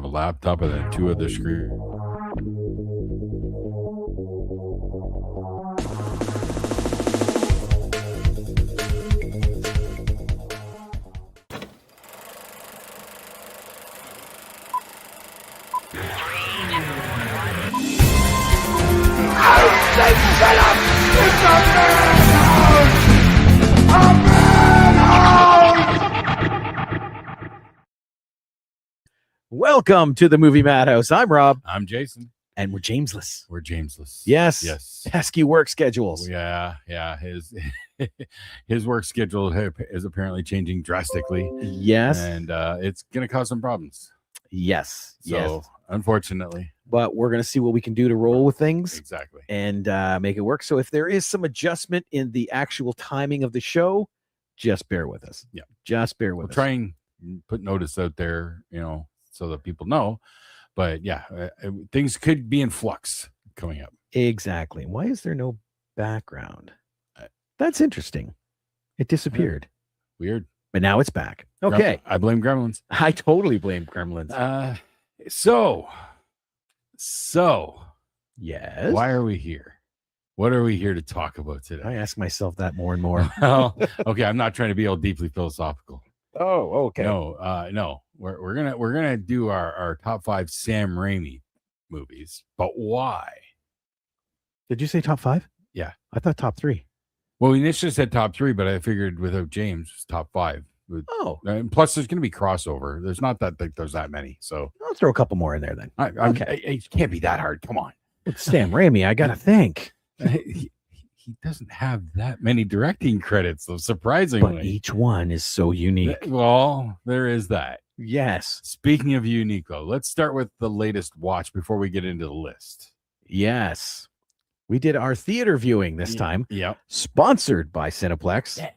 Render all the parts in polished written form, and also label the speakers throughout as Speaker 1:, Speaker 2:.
Speaker 1: laptop and then two other screens.
Speaker 2: Welcome to the Movie Madhouse. I'm Rob.
Speaker 1: I'm Jason.
Speaker 2: And we're Jamesless.
Speaker 1: We're Jamesless.
Speaker 2: Yes.
Speaker 1: Yes.
Speaker 2: Pesky work schedules.
Speaker 1: Yeah. His work schedule is apparently changing drastically.
Speaker 2: Yes.
Speaker 1: And it's going to cause some problems.
Speaker 2: Yes.
Speaker 1: So, unfortunately.
Speaker 2: But we're going to see what we can do to roll with things.
Speaker 1: Exactly.
Speaker 2: And make it work. So if there is some adjustment in the actual timing of the show, just bear with us.
Speaker 1: Yeah.
Speaker 2: Just bear with us.
Speaker 1: We'll try and put notice out there, so that people know. But yeah, things could be in flux coming up.
Speaker 2: Exactly. Why is there no background? That's interesting. It disappeared.
Speaker 1: Weird.
Speaker 2: But now it's back. Okay.
Speaker 1: I blame Gremlins.
Speaker 2: I totally blame Gremlins.
Speaker 1: So
Speaker 2: yes.
Speaker 1: Why are we here? What are we here to talk about today?
Speaker 2: I ask myself that more and more.
Speaker 1: Well, okay, I'm not trying to be all deeply philosophical.
Speaker 2: Oh, okay.
Speaker 1: No. We're gonna do our top 5 Sam Raimi movies. But why?
Speaker 2: Did you say top 5?
Speaker 1: Yeah.
Speaker 2: I thought top 3.
Speaker 1: Well, we initially said top 3, but I figured without James, it's top 5. And plus, there's going to be crossover. There's not there's that many. So
Speaker 2: I'll throw a couple more in there then.
Speaker 1: It can't be that hard. Come on.
Speaker 2: It's Sam Raimi. I got to think.
Speaker 1: He doesn't have that many directing credits, though, surprisingly.
Speaker 2: But each one is so unique.
Speaker 1: Well, there is that.
Speaker 2: Yes.
Speaker 1: Speaking of unique, though, let's start with the latest watch before we get into the list.
Speaker 2: Yes. We did our theater viewing this time.
Speaker 1: Yep.
Speaker 2: Sponsored by Cineplex. Yeah.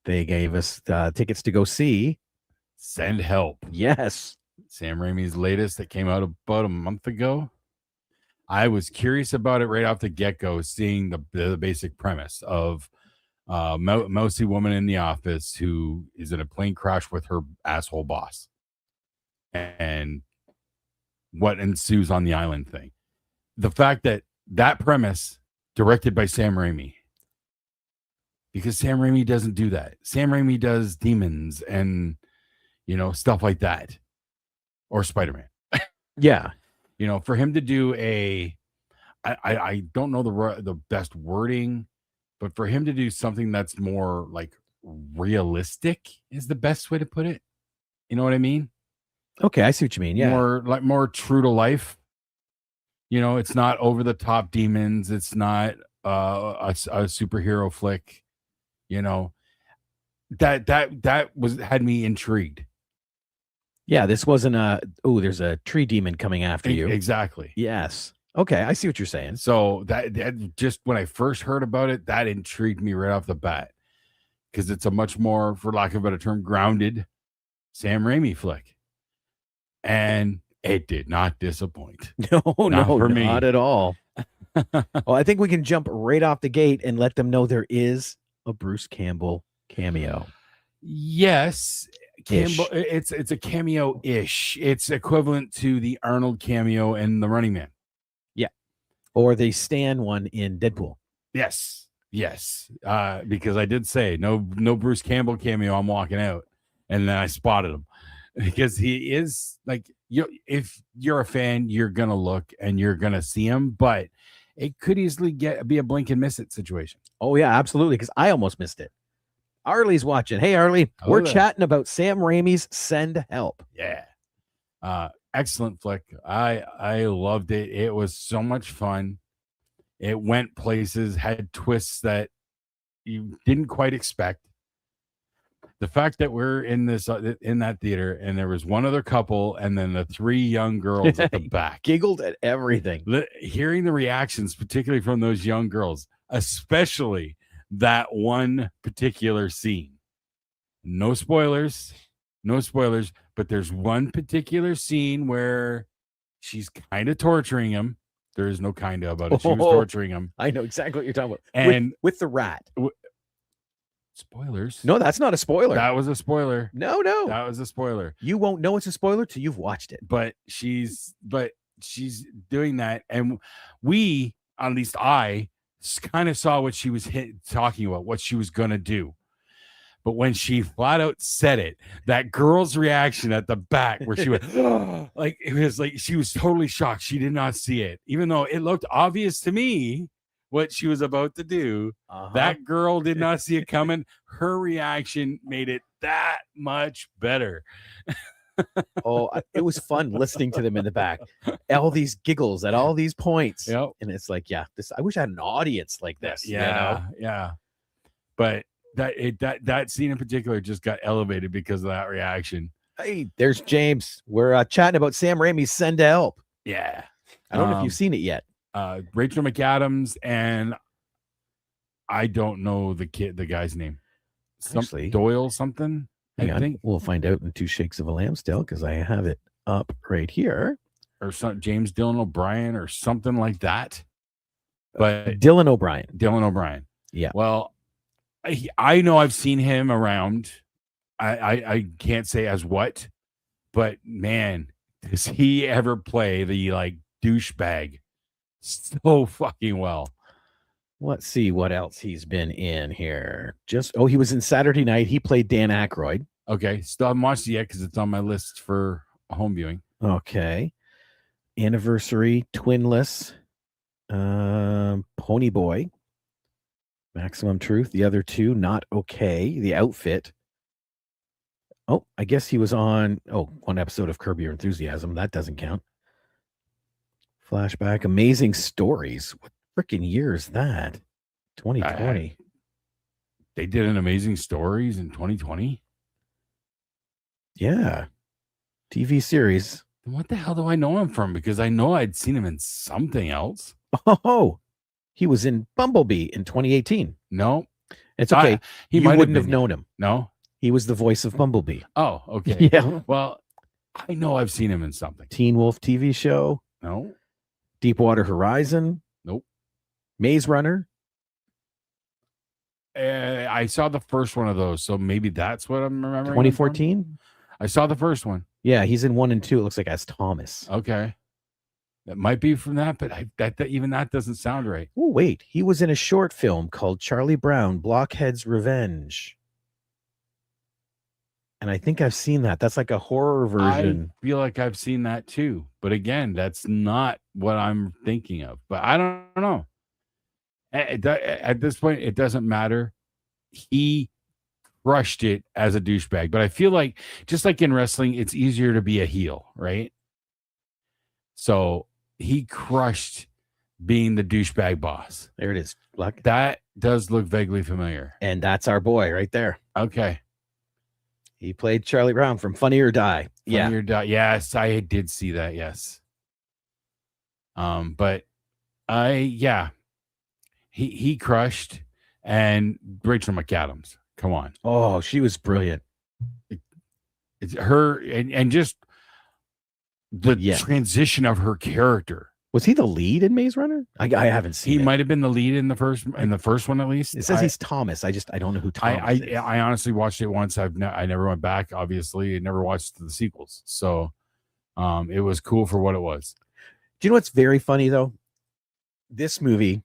Speaker 2: They gave us tickets to go see
Speaker 1: Send Help.
Speaker 2: Yes.
Speaker 1: Sam Raimi's latest that came out about a month ago. I was curious about it right off the get-go, seeing the basic premise of mousy woman in the office who is in a plane crash with her asshole boss. And what ensues on the island thing. The fact that premise directed by Sam Raimi, because Sam Raimi doesn't do that. Sam Raimi does demons and stuff like that, or Spider-Man.
Speaker 2: Yeah.
Speaker 1: For him to do I don't know the best wording, but for him to do something that's more like realistic is the best way to put it. You know what I mean?
Speaker 2: Okay, I see what you mean. Yeah.
Speaker 1: More true to life. It's not over the top demons. It's not a superhero flick. That had me intrigued.
Speaker 2: Yeah, this wasn't there's a tree demon coming after you.
Speaker 1: Exactly.
Speaker 2: Yes. Okay, I see what you're saying.
Speaker 1: So that just when I first heard about it, that intrigued me right off the bat, because it's a much more, for lack of a better term, grounded Sam Raimi flick. And it did not disappoint.
Speaker 2: No, not at all. Well, I think we can jump right off the gate and let them know there is a Bruce Campbell cameo.
Speaker 1: Yes, Campbell. It's a cameo-ish. It's equivalent to the Arnold cameo in The Running Man.
Speaker 2: Yeah, or the Stan one in Deadpool.
Speaker 1: Yes. Because I did say no Bruce Campbell cameo. I'm walking out, and then I spotted him because he is like if you're a fan, you're gonna look and you're gonna see him, but it could easily be a blink and miss it situation.
Speaker 2: Oh yeah, absolutely. Because I almost missed it. Arlie's watching. Hey, Arlie, we're chatting about Sam Raimi's Send Help.
Speaker 1: Yeah. Excellent flick. I loved it. It was so much fun. It went places, had twists that you didn't quite expect. The fact that we're in that theater and there was one other couple and then the 3 young girls at the back.
Speaker 2: Giggled at everything.
Speaker 1: Hearing the reactions, particularly from those young girls, especially that one particular scene. No spoilers, but there's one particular scene where she's kind of torturing him. There is no kind of about it. She was torturing him.
Speaker 2: I know exactly what you're talking about.
Speaker 1: And
Speaker 2: with the rat.
Speaker 1: Spoilers.
Speaker 2: No, that's not a spoiler.
Speaker 1: That was a spoiler.
Speaker 2: No.
Speaker 1: That was a spoiler.
Speaker 2: You won't know it's a spoiler till you've watched it.
Speaker 1: But she's doing that, and we, at least I, kind of saw what she was talking about, what she was gonna do. But when she flat out said it, that girl's reaction at the back, where she went, like, it was like she was totally shocked. She did not see it, even though it looked obvious to me what she was about to do. That girl did not see it coming. Her reaction made it that much better.
Speaker 2: It was fun listening to them in the back. All these giggles at all these points.
Speaker 1: Yep.
Speaker 2: And it's like, I wish I had an audience like this.
Speaker 1: Yeah. But that scene in particular just got elevated because of that reaction.
Speaker 2: Hey, there's James. We're chatting about Sam Raimi's Send to Help.
Speaker 1: Yeah.
Speaker 2: I don't know if you've seen it yet.
Speaker 1: Rachel McAdams, and I don't know the guy's name.
Speaker 2: Actually,
Speaker 1: Doyle something. I think
Speaker 2: we'll find out in 2 shakes of a lamb still, because I have it up right here.
Speaker 1: Or some James Dylan O'Brien or something like that. But
Speaker 2: Dylan O'Brien.
Speaker 1: Yeah. Well, I know I've seen him around. I can't say as what, but man, does he ever play the like douchebag so fucking well.
Speaker 2: Let's see what else he's been in here. He was in Saturday Night. He played Dan Aykroyd.
Speaker 1: Okay. Still haven't watched it yet because it's on my list for home viewing.
Speaker 2: Okay. Anniversary, Twinless, Pony Boy, Maximum Truth. The other 2, Not Okay. The Outfit. Oh, I guess he was on one episode of Curb Your Enthusiasm. That doesn't count. Flashback, Amazing Stories. What freaking year is that? 2020.
Speaker 1: They did an Amazing Stories in 2020.
Speaker 2: Yeah. TV series.
Speaker 1: What the hell do I know him from? Because I know I'd seen him in something else.
Speaker 2: Oh, he was in Bumblebee in 2018.
Speaker 1: No,
Speaker 2: it's okay.
Speaker 1: He
Speaker 2: wouldn't have known him.
Speaker 1: No,
Speaker 2: he was the voice of Bumblebee.
Speaker 1: Oh, okay.
Speaker 2: Yeah.
Speaker 1: Well, I know I've seen him in something.
Speaker 2: Teen Wolf TV show.
Speaker 1: No.
Speaker 2: Deepwater Horizon.
Speaker 1: Nope.
Speaker 2: Maze Runner.
Speaker 1: I saw the first one of those, so maybe that's what I'm remembering.
Speaker 2: 2014.
Speaker 1: I saw the first one.
Speaker 2: Yeah, he's in 1 and 2. It looks like as Thomas.
Speaker 1: Okay, that might be from that, but even that doesn't sound right.
Speaker 2: Oh wait, he was in a short film called Charlie Brown: Blockhead's Revenge, and I think I've seen that. That's like a horror version.
Speaker 1: I feel like I've seen that too, but again, that's not what I'm thinking of. But I don't know. At this point, it doesn't matter. He crushed it as a douchebag, but I feel like just like in wrestling, it's easier to be a heel, right? So he crushed being the douchebag boss.
Speaker 2: There it is. Look.
Speaker 1: That does look vaguely familiar.
Speaker 2: And that's our boy right there.
Speaker 1: Okay.
Speaker 2: He played Charlie Brown from Funny or Die.
Speaker 1: Funny or Die. Yes, I did see that. Yes. But he crushed, and Rachel McAdams. Come on.
Speaker 2: Oh, she was brilliant.
Speaker 1: It's her and just the transition of her character.
Speaker 2: Was he the lead in Maze Runner? I haven't seen.
Speaker 1: He might have been the lead in the first one at least.
Speaker 2: It says he's Thomas. I don't know who Thomas is.
Speaker 1: I honestly watched it once. I never went back. Obviously, I never watched the sequels. So, it was cool for what it was.
Speaker 2: Do you know what's very funny though? This movie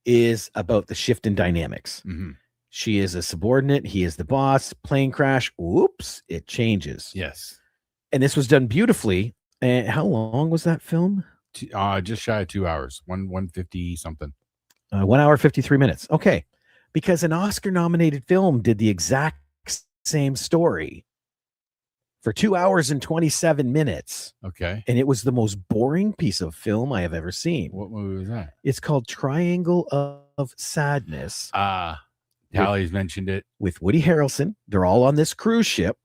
Speaker 2: is about the shift in dynamics.
Speaker 1: Mm-hmm.
Speaker 2: She is a subordinate. He is the boss. Plane crash. Oops. It changes.
Speaker 1: Yes.
Speaker 2: And this was done beautifully. And how long was that film?
Speaker 1: Just shy of 2 hours. 150 something.
Speaker 2: 1 hour, 53 minutes. Okay. Because an Oscar nominated film did the exact same story for 2 hours and 27 minutes.
Speaker 1: Okay.
Speaker 2: And it was the most boring piece of film I have ever seen.
Speaker 1: What movie was that?
Speaker 2: It's called Triangle of Sadness.
Speaker 1: Tally's mentioned it.
Speaker 2: With Woody Harrelson. They're all on this cruise ship.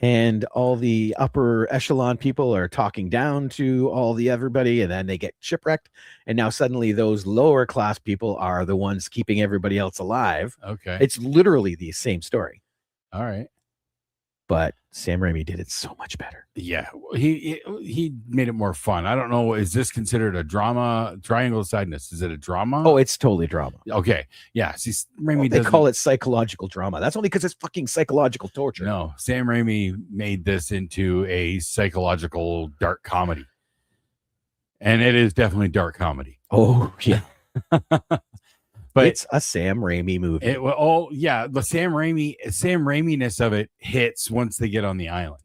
Speaker 2: And all the upper echelon people are talking down to everybody, and then they get shipwrecked. And now suddenly those lower class people are the ones keeping everybody else alive.
Speaker 1: Okay.
Speaker 2: It's literally the same story.
Speaker 1: All right.
Speaker 2: but Sam Raimi did it so much better.
Speaker 1: Yeah, he made it more fun. I don't know. Is this considered a drama? Triangle of Sadness. Is it a drama?
Speaker 2: Oh, it's totally drama.
Speaker 1: Okay. Yeah. See, Raimi
Speaker 2: Well, they
Speaker 1: doesn't
Speaker 2: call it psychological drama. That's only because it's fucking psychological torture.
Speaker 1: No, Sam Raimi made this into a psychological dark comedy. And it is definitely dark comedy.
Speaker 2: Oh, yeah.
Speaker 1: But
Speaker 2: it's a Sam Raimi movie.
Speaker 1: The Sam Raimi-ness of it hits once they get on the island.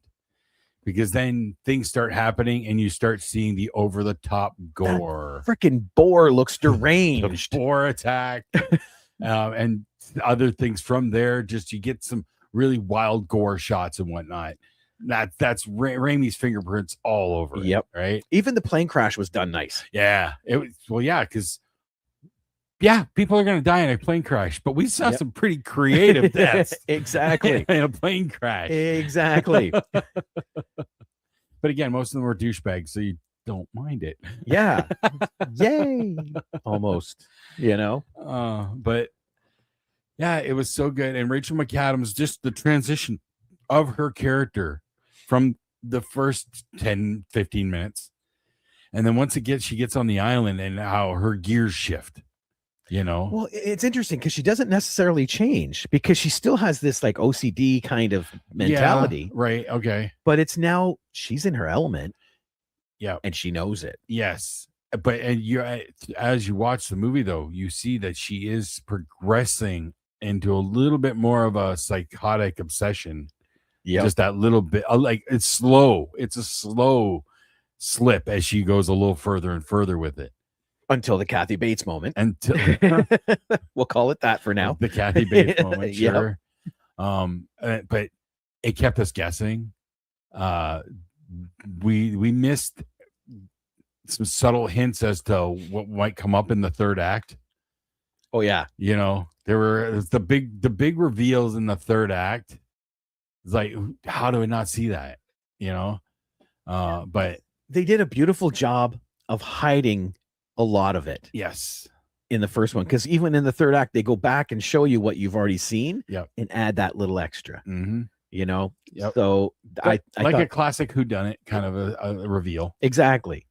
Speaker 1: Because then things start happening and you start seeing the over-the-top gore.
Speaker 2: Freaking boar looks deranged.
Speaker 1: The boar attack. And other things from there. Just you get some really wild gore shots and whatnot. That's Raimi's fingerprints all over it.
Speaker 2: Yep.
Speaker 1: Right.
Speaker 2: Even the plane crash was done nice.
Speaker 1: Yeah. Because people are going to die in a plane crash, but we saw some pretty creative deaths.
Speaker 2: Exactly.
Speaker 1: In a plane crash.
Speaker 2: Exactly.
Speaker 1: But again, most of them were douchebags, so you don't mind it.
Speaker 2: Yeah. Yay. Almost,
Speaker 1: But yeah, it was so good. And Rachel McAdams, just the transition of her character from the first 10, 15 minutes. And then once she gets on the island and how her gears shift.
Speaker 2: Well, it's interesting because she doesn't necessarily change because she still has this like OCD kind of mentality.
Speaker 1: Yeah, right. Okay.
Speaker 2: But it's now she's in her element.
Speaker 1: Yeah.
Speaker 2: And she knows it.
Speaker 1: Yes. But as you watch the movie, though, you see that she is progressing into a little bit more of a psychotic obsession.
Speaker 2: Yeah.
Speaker 1: Just that little bit. Like it's slow. It's a slow slip as she goes a little further and further with it.
Speaker 2: Until the Kathy Bates moment.
Speaker 1: Until
Speaker 2: we'll call it that for now.
Speaker 1: The Kathy Bates moment, sure.
Speaker 2: Yep.
Speaker 1: But it kept us guessing. We missed some subtle hints as to what might come up in the third act.
Speaker 2: Oh yeah.
Speaker 1: There were the big reveals in the third act. It's like, how do I not see that? But
Speaker 2: they did a beautiful job of hiding a lot of it.
Speaker 1: Yes.
Speaker 2: In the first one, because even in the third act, they go back and show you what you've already seen.
Speaker 1: Yep.
Speaker 2: And add that little extra.
Speaker 1: Mm-hmm.
Speaker 2: Yep. So
Speaker 1: I like
Speaker 2: thought,
Speaker 1: a classic whodunit kind of a reveal.
Speaker 2: Exactly.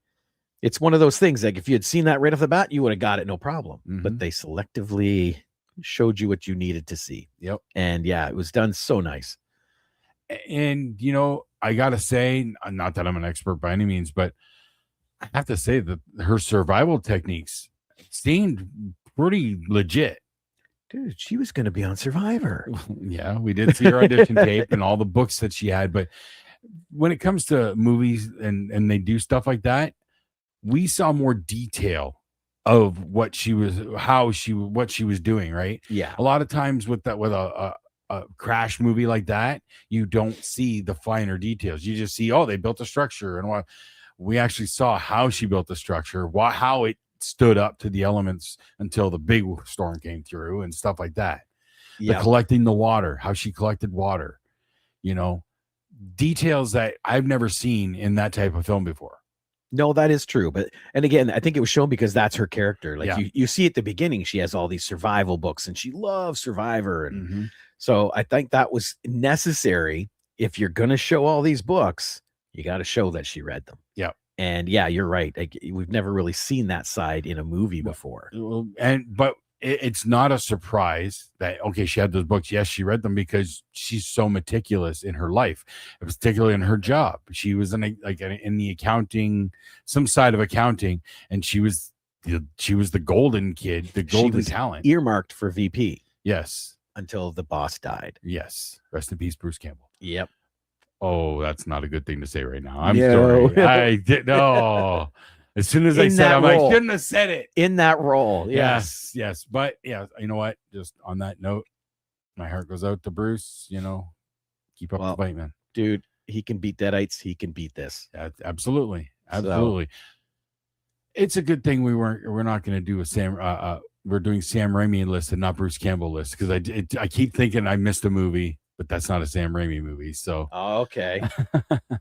Speaker 2: It's one of those things like if you had seen that right off the bat, you would have got it no problem.
Speaker 1: Mm-hmm.
Speaker 2: But they selectively showed you what you needed to see.
Speaker 1: Yep.
Speaker 2: And yeah, it was done so nice.
Speaker 1: And I gotta say, not that I'm an expert by any means, but I have to say that her survival techniques seemed pretty legit.
Speaker 2: Dude, she was going to be on Survivor.
Speaker 1: Yeah, we did see her audition tape and all the books that she had. But when it comes to movies and they do stuff like that, we saw more detail of what she was doing. Right.
Speaker 2: Yeah.
Speaker 1: A lot of times with a crash movie like that, you don't see the finer details. You just see, they built a structure and what. We actually saw how she built the structure, how it stood up to the elements until the big storm came through and stuff like that. Yeah. The collecting the water, how she collected water, details that I've never seen in that type of film before.
Speaker 2: No, that is true. And again, I think it was shown because that's her character. Like you see at the beginning, she has all these survival books and she loves Survivor. And so I think that was necessary. If you're going to show all these books, you got to show that she read them.
Speaker 1: Yeah.
Speaker 2: And yeah, you're right. Like, we've never really seen that side in a movie before.
Speaker 1: But it's not a surprise that, she had those books. Yes, she read them because she's so meticulous in her life, particularly in her job. She was in the accounting, some side of accounting, and she was the golden kid, the golden talent.
Speaker 2: Earmarked for VP.
Speaker 1: Yes.
Speaker 2: Until the boss died.
Speaker 1: Yes. Rest in peace, Bruce Campbell.
Speaker 2: Yep.
Speaker 1: Oh, that's not a good thing to say right now. I'm sorry. I did no. As soon as I said it, I shouldn't have said it.
Speaker 2: In that role.
Speaker 1: Yes. But yeah, you know what? Just on that note, my heart goes out to Bruce. Keep up the fight, man.
Speaker 2: Dude, he can beat Deadites. He can beat this.
Speaker 1: Yeah, absolutely. So. It's a good thing we're not going to do we're doing Sam Raimi list and not Bruce Campbell list, because I keep thinking I missed a movie. but that's not a Sam Raimi movie. So
Speaker 2: Okay.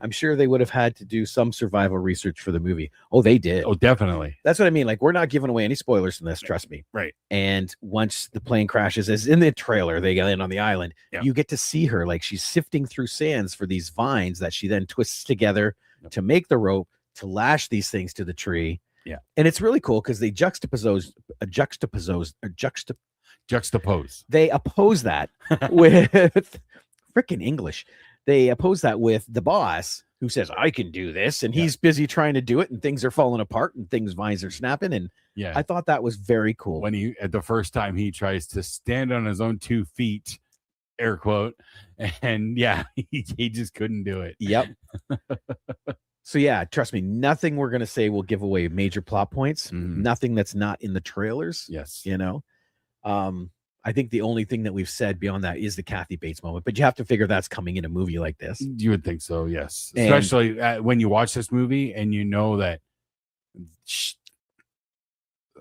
Speaker 2: I'm sure they would have had to do some survival research for the movie. Oh, they did.
Speaker 1: oh, definitely.
Speaker 2: That's what I mean. Like, we're not giving away any spoilers from this, trust me.
Speaker 1: Right.
Speaker 2: And once the plane crashes, as in the trailer, they land on the island,
Speaker 1: Yeah.
Speaker 2: you get to see her like she's sifting through sands for these vines that she then twists together to make the rope to lash these things to the tree.
Speaker 1: Yeah.
Speaker 2: And it's really cool because they juxtapose they oppose that with freaking English. They oppose that with the boss who says, I can do this. And he's busy trying to do it, and things are falling apart and vines are snapping. And
Speaker 1: yeah,
Speaker 2: I thought that was very cool.
Speaker 1: When at the first time he tries to stand on his own 2 feet, air quote, and he just couldn't do it.
Speaker 2: Yep. So yeah, trust me, nothing we're going to say will give away major plot points. Nothing that's not in the trailers.
Speaker 1: Yes.
Speaker 2: You know, I think the only thing that we've said beyond that is the Kathy Bates moment, but you have to figure that's coming in a movie like this.
Speaker 1: You would think so, yes. Especially when you watch this movie and you know that,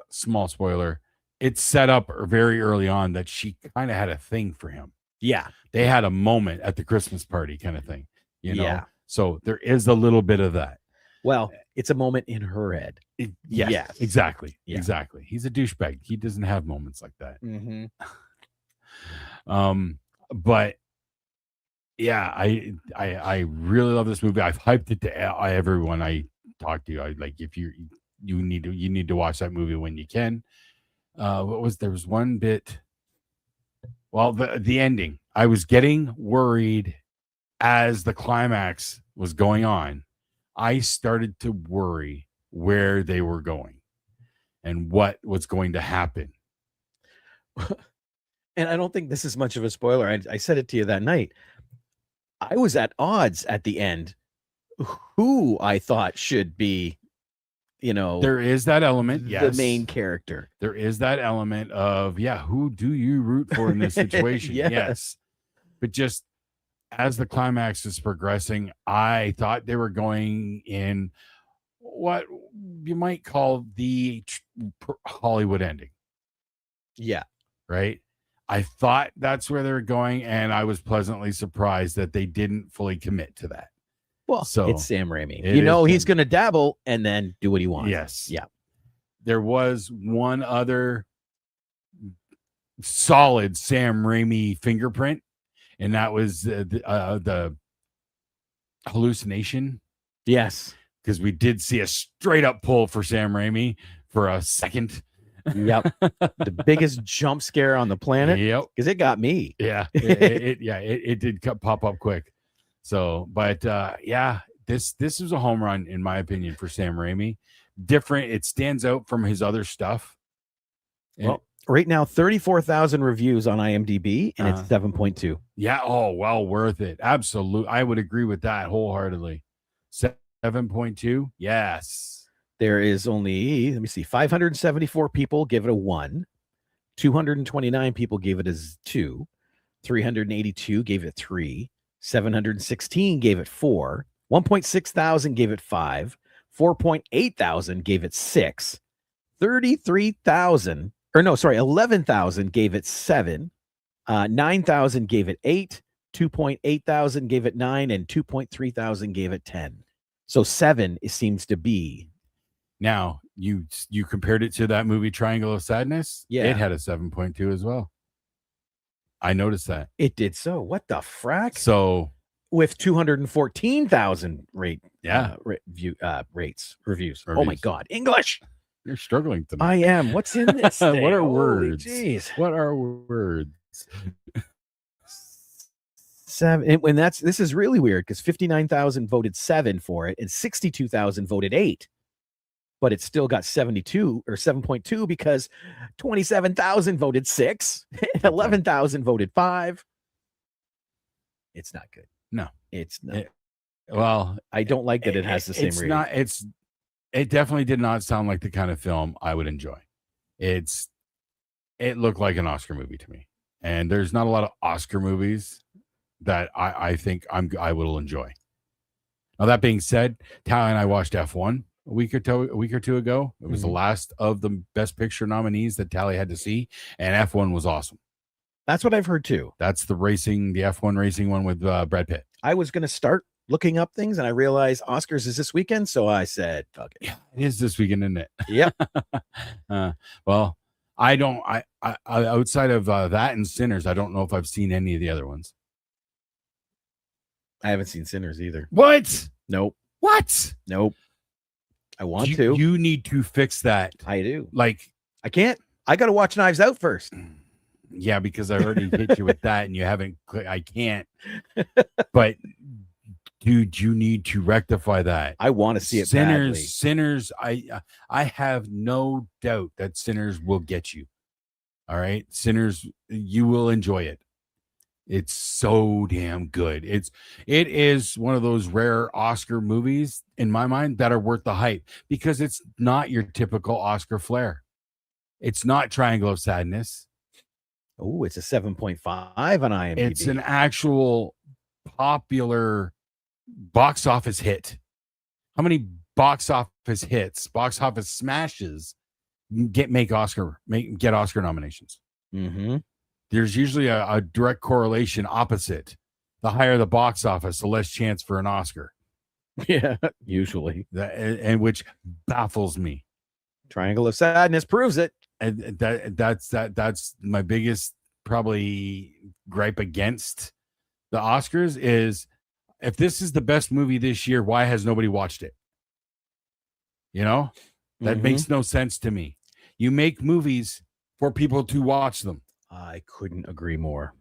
Speaker 1: small spoiler, it's set up very early on that she kind of had a thing for him.
Speaker 2: Yeah.
Speaker 1: They had a moment at the Christmas party kind of thing, you know?
Speaker 2: Yeah.
Speaker 1: So there is a little bit of that.
Speaker 2: Well, it's a moment in her head.
Speaker 1: Yes, exactly.
Speaker 2: Yeah.
Speaker 1: Exactly. He's a douchebag. He doesn't have moments like that. But yeah, I really love this movie. I've hyped it to everyone I talk to. I like, if you need to watch that movie when you can. There was one bit. Well, the ending. I was getting worried as the climax was going on. I started to worry where they were going and what was going to happen.
Speaker 2: And I don't think this is much of a spoiler. I said it to you that night. I was at odds at the end who I thought should be,
Speaker 1: there is that element.
Speaker 2: The main character.
Speaker 1: There is that element of, who do you root for in this situation? Yes. But just as the climax is progressing, I thought they were going in what you might call the Hollywood ending.
Speaker 2: Yeah.
Speaker 1: Right. I thought that's where they're going, and I was pleasantly surprised that they didn't fully commit to that.
Speaker 2: Well,
Speaker 1: so
Speaker 2: it's Sam Raimi. He's going to dabble and then do what he wants.
Speaker 1: Yes.
Speaker 2: Yeah.
Speaker 1: There was one other solid Sam Raimi fingerprint, and that was the hallucination.
Speaker 2: Yes.
Speaker 1: Because we did see a straight up pull for Sam Raimi for a second.
Speaker 2: Yep. The biggest jump scare on the planet.
Speaker 1: Yep.
Speaker 2: Because it got me.
Speaker 1: Yeah. It did pop up quick. So, but this was a home run in my opinion for Sam Raimi. Different. It stands out from his other stuff.
Speaker 2: Well, right now, 34,000 reviews on IMDb, and it's 7.2.
Speaker 1: Yeah. Oh, well worth it. Absolutely. I would agree with that wholeheartedly. 7.2. Yes.
Speaker 2: There is only, 574 people give it a 1. 229 people gave it a 2. 382 gave it 3. 716 gave it 4. 1.6 thousand gave it 5. 4.8 thousand gave it 6. 11,000 gave it 7. 9,000 gave it 8. 2.8 thousand gave it 9, and 2.3 thousand gave it 10. So 7 seems to be.
Speaker 1: Now, you compared it to that movie Triangle of Sadness?
Speaker 2: Yeah.
Speaker 1: It had a 7.2 as well. I noticed that.
Speaker 2: It did so. What the frack?
Speaker 1: So
Speaker 2: with 214,000 reviews.
Speaker 1: Reviews.
Speaker 2: Oh my God. English.
Speaker 1: You're struggling tonight.
Speaker 2: I am. What's in this thing?
Speaker 1: What are
Speaker 2: Holy
Speaker 1: words?
Speaker 2: Jeez.
Speaker 1: What are words?
Speaker 2: 7. And this is really weird because 59,000 voted 7 for it and 62,000 voted 8. But it's still got 72 or 7.2 because 27,000 voted 6 and 11,000 voted 5. It's not good.
Speaker 1: No,
Speaker 2: it's not.
Speaker 1: Well,
Speaker 2: I don't like that it has the same rating.
Speaker 1: It definitely did not sound like the kind of film I would enjoy. It looked like an Oscar movie to me. And there's not a lot of Oscar movies that I think I will enjoy. Now, that being said, Tally and I watched F1 a week or two ago. It was the last of the Best Picture nominees that Tally had to see, and F1 was awesome.
Speaker 2: That's what I've heard too.
Speaker 1: That's the F1 racing one with Brad Pitt.
Speaker 2: I was going to start looking up things and I realized Oscars is this weekend. So I said, fuck it.
Speaker 1: Yeah, it is this weekend, isn't it?
Speaker 2: Yep.
Speaker 1: Well, I outside of that and Sinners, I don't know if I've seen any of the other ones.
Speaker 2: I haven't seen Sinners either.
Speaker 1: What?
Speaker 2: Nope.
Speaker 1: What?
Speaker 2: Nope. I want to.
Speaker 1: You need to fix that.
Speaker 2: I do.
Speaker 1: Like,
Speaker 2: I can't. I got to watch Knives Out first.
Speaker 1: Yeah, because I already hit you with that and you haven't. I can't. But, dude, you need to rectify that.
Speaker 2: I want to see it badly.
Speaker 1: Sinners, I have no doubt that Sinners will get you. All right? Sinners, you will enjoy it. It's so damn good. It is one of those rare Oscar movies in my mind that are worth the hype because it's not your typical Oscar flair. It's not Triangle of Sadness.
Speaker 2: Oh, it's a 7.5 on IMDb.
Speaker 1: It's an actual popular box office hit. How many box office hits, box office smashes get Oscar nominations?
Speaker 2: Mm-hmm.
Speaker 1: There's usually a direct correlation opposite. The higher the box office, the less chance for an Oscar.
Speaker 2: Yeah, usually.
Speaker 1: And which baffles me.
Speaker 2: Triangle of Sadness proves it.
Speaker 1: And that's my biggest probably gripe against the Oscars is if this is the best movie this year, why has nobody watched it? You know, that makes no sense to me. You make movies for people to watch them.
Speaker 2: I couldn't agree more.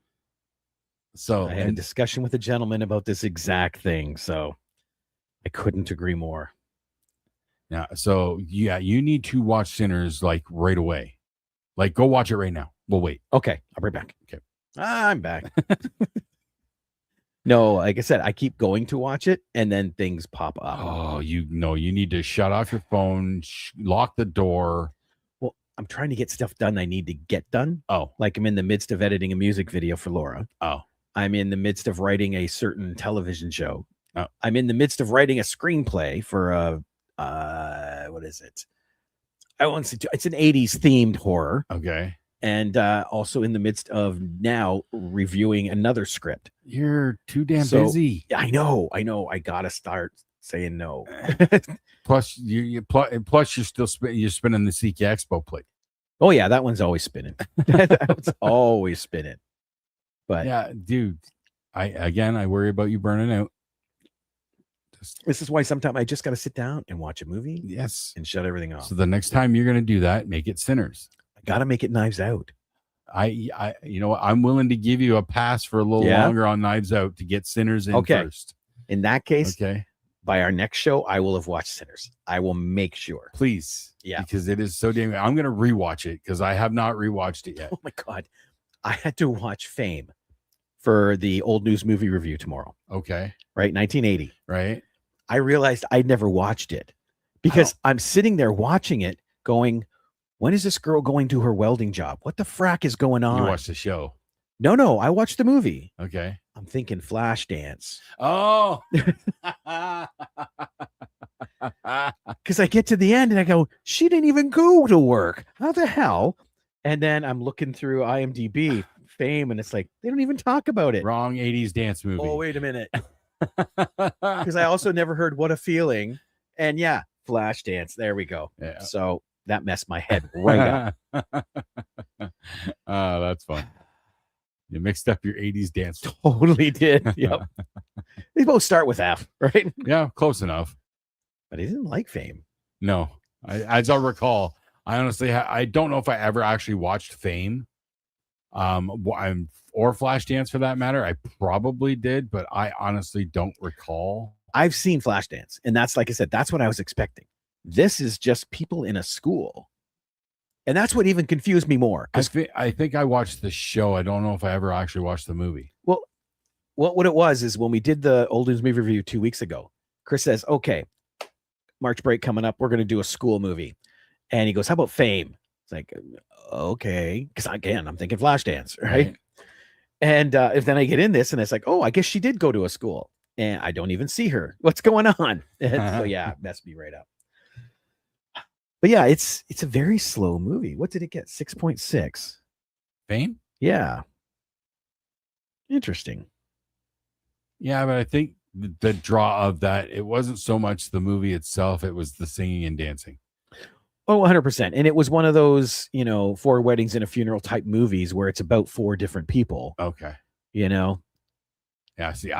Speaker 1: So
Speaker 2: I had a discussion with a gentleman about this exact thing. So I couldn't agree more.
Speaker 1: Yeah. So yeah, you need to watch Sinners like right away. Like go watch it right now. We'll wait.
Speaker 2: Okay. I'll be back.
Speaker 1: Okay.
Speaker 2: I'm back. No, like I said, I keep going to watch it and then things pop up.
Speaker 1: Oh, you need to shut off your phone, lock the door.
Speaker 2: Well, I'm trying to get stuff done I need to get done.
Speaker 1: Oh.
Speaker 2: Like I'm in the midst of editing a music video for Laura.
Speaker 1: Oh.
Speaker 2: I'm in the midst of writing a certain television show.
Speaker 1: Oh.
Speaker 2: I'm in the midst of writing a screenplay for what is it? I want to. It's an 80s themed horror.
Speaker 1: Okay.
Speaker 2: And also in the midst of now reviewing another script.
Speaker 1: You're too damn busy.
Speaker 2: I know. I gotta start saying no.
Speaker 1: Plus, plus you're still you're spinning the CK Expo plate.
Speaker 2: Oh yeah, that one's always spinning. That's always spinning. But
Speaker 1: yeah, dude, I worry about you burning out.
Speaker 2: This is why sometimes I just got to sit down and watch a movie.
Speaker 1: Yes.
Speaker 2: And shut everything off.
Speaker 1: So the next time you're going to do that, make it Sinners.
Speaker 2: I got to make it Knives Out.
Speaker 1: I you know what? I'm willing to give you a pass for a little longer on Knives Out to get Sinners in first.
Speaker 2: In that case,
Speaker 1: okay.
Speaker 2: By our next show, I will have watched Sinners. I will make sure.
Speaker 1: Please.
Speaker 2: Yeah.
Speaker 1: Because it is so damn. I'm going to rewatch it because I have not rewatched it yet.
Speaker 2: Oh my God. I had to watch Fame for the Old News Movie Review tomorrow.
Speaker 1: Okay.
Speaker 2: Right. 1980.
Speaker 1: Right.
Speaker 2: I realized I'd never watched it because I'm sitting there watching it going, when is this girl going to her welding job? What the frack is going on?
Speaker 1: You watched the show.
Speaker 2: No, I watched the movie.
Speaker 1: Okay.
Speaker 2: I'm thinking Flashdance.
Speaker 1: Oh.
Speaker 2: Because I get to the end and I go, she didn't even go to work. How the hell? And then I'm looking through IMDb Fame and it's like, they don't even talk about it.
Speaker 1: Wrong 80s dance movie.
Speaker 2: Oh, wait a minute. Because I also never heard What a Feeling. And yeah, Flashdance. There we go.
Speaker 1: Yeah.
Speaker 2: So that messed my head right up.
Speaker 1: Oh, that's fun. You mixed up your 80s dance.
Speaker 2: Totally did. Yep. They both start with F, right?
Speaker 1: Yeah, close enough.
Speaker 2: But he didn't like Fame.
Speaker 1: No. As I recall, I honestly, I don't know if I ever actually watched Fame. Or Flashdance for that matter. I probably did, but I honestly don't recall.
Speaker 2: I've seen Flashdance, and that's, like I said, that's what I was expecting. This is just people in a school. And that's what even confused me more.
Speaker 1: I think I watched the show. I don't know if I ever actually watched the movie.
Speaker 2: Well, what it was is when we did the Old News Movie Review 2 weeks ago, Chris says, okay, March break coming up. We're going to do a school movie. And he goes, how about Fame? It's like, okay. Because again, I'm thinking Flashdance, right? And then I get in this and it's like, oh, I guess she did go to a school. And I don't even see her. What's going on? So yeah, it messed me right up. But yeah, it's a very slow movie. What did it get? 6.6.
Speaker 1: Fame?
Speaker 2: Yeah. Interesting.
Speaker 1: Yeah, but I think the draw of that, it wasn't so much the movie itself, it was the singing and dancing.
Speaker 2: Oh, 100%. And it was one of those, 4 weddings and a funeral type movies where it's about 4 different people,
Speaker 1: Okay.
Speaker 2: Yeah,
Speaker 1: See,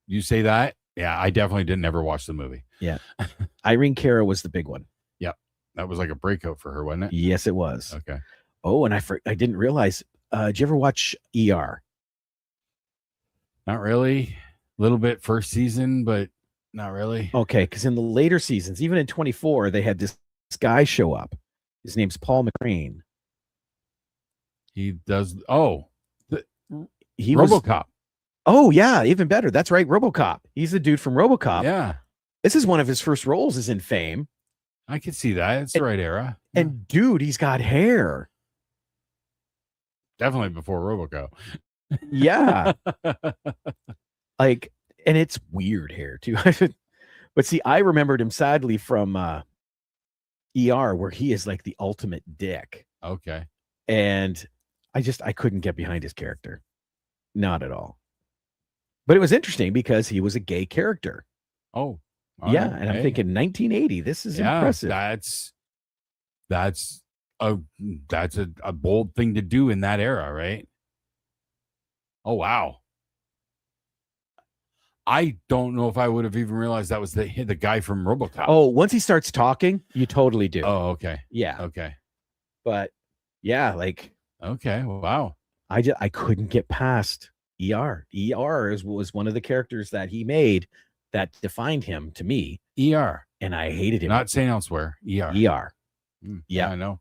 Speaker 1: you say that. Yeah, I definitely didn't ever watch the movie.
Speaker 2: Yeah. Irene Cara was the big one.
Speaker 1: Yep. That was like a breakout for her, wasn't it?
Speaker 2: Yes, it was.
Speaker 1: Okay.
Speaker 2: Oh, and I didn't realize, did you ever watch ER?
Speaker 1: Not really. A little bit first season, but not really.
Speaker 2: Okay, because in the later seasons, even in 24, they had this guy show up. His name's Paul McCrane.
Speaker 1: He does.
Speaker 2: He
Speaker 1: RoboCop.
Speaker 2: Oh, yeah, even better. That's right, RoboCop. He's the dude from RoboCop.
Speaker 1: Yeah.
Speaker 2: This is one of his first roles is in Fame.
Speaker 1: I could see that. It's the right era.
Speaker 2: And dude, he's got hair.
Speaker 1: Definitely before RoboCop.
Speaker 2: Yeah. And it's weird hair too. But see, I remembered him sadly from ER, where he is like the ultimate dick.
Speaker 1: Okay.
Speaker 2: And I couldn't get behind his character. Not at all. But it was interesting because he was a gay character.
Speaker 1: Oh.
Speaker 2: Yeah. Right. And I'm thinking 1980. This is impressive.
Speaker 1: That's a bold thing to do in that era, right? Oh, wow. I don't know if I would have even realized that was the guy from RoboCop.
Speaker 2: Oh, once he starts talking, you totally do.
Speaker 1: Oh, okay.
Speaker 2: Yeah.
Speaker 1: Okay.
Speaker 2: But yeah,
Speaker 1: okay. Wow.
Speaker 2: I couldn't get past ER. ER was one of the characters that he made that defined him to me.
Speaker 1: ER.
Speaker 2: And I hated him.
Speaker 1: Not saying elsewhere. ER.
Speaker 2: ER.
Speaker 1: Yeah, I know.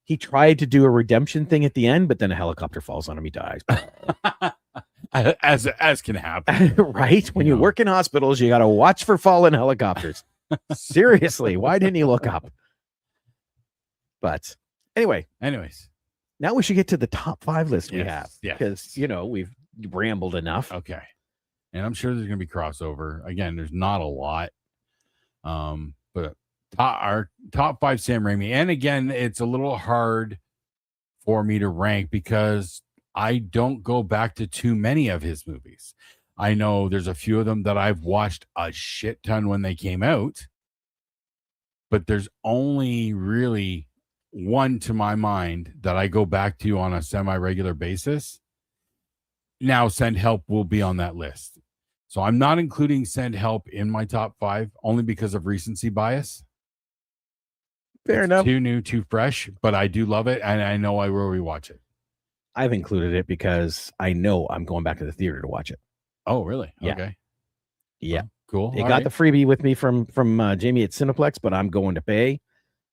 Speaker 2: He tried to do a redemption thing at the end, but then a helicopter falls on him. He dies.
Speaker 1: as can happen.
Speaker 2: Right? When you work in hospitals, you got to watch for fallen helicopters. Seriously, why didn't he look up? But anyways, now we should get to the top 5 list we have.
Speaker 1: Yeah.
Speaker 2: Because, we've rambled enough.
Speaker 1: Okay. And I'm sure there's going to be crossover. Again, there's not a lot. But our top 5 Sam Raimi. And again, it's a little hard for me to rank because I don't go back to too many of his movies. I know there's a few of them that I've watched a shit ton when they came out, but there's only really one to my mind that I go back to on a semi-regular basis. Now, Send Help will be on that list. So I'm not including Send Help in my top 5 only because of recency bias.
Speaker 2: Fair enough.
Speaker 1: Too new, too fresh, but I do love it, and I know I will rewatch it.
Speaker 2: I've included it because I know I'm going back to the theater to watch it.
Speaker 1: Oh, really?
Speaker 2: Yeah.
Speaker 1: Okay.
Speaker 2: Yeah.
Speaker 1: Well, cool.
Speaker 2: It got the freebie with me from Jamie at Cineplex, but I'm going to pay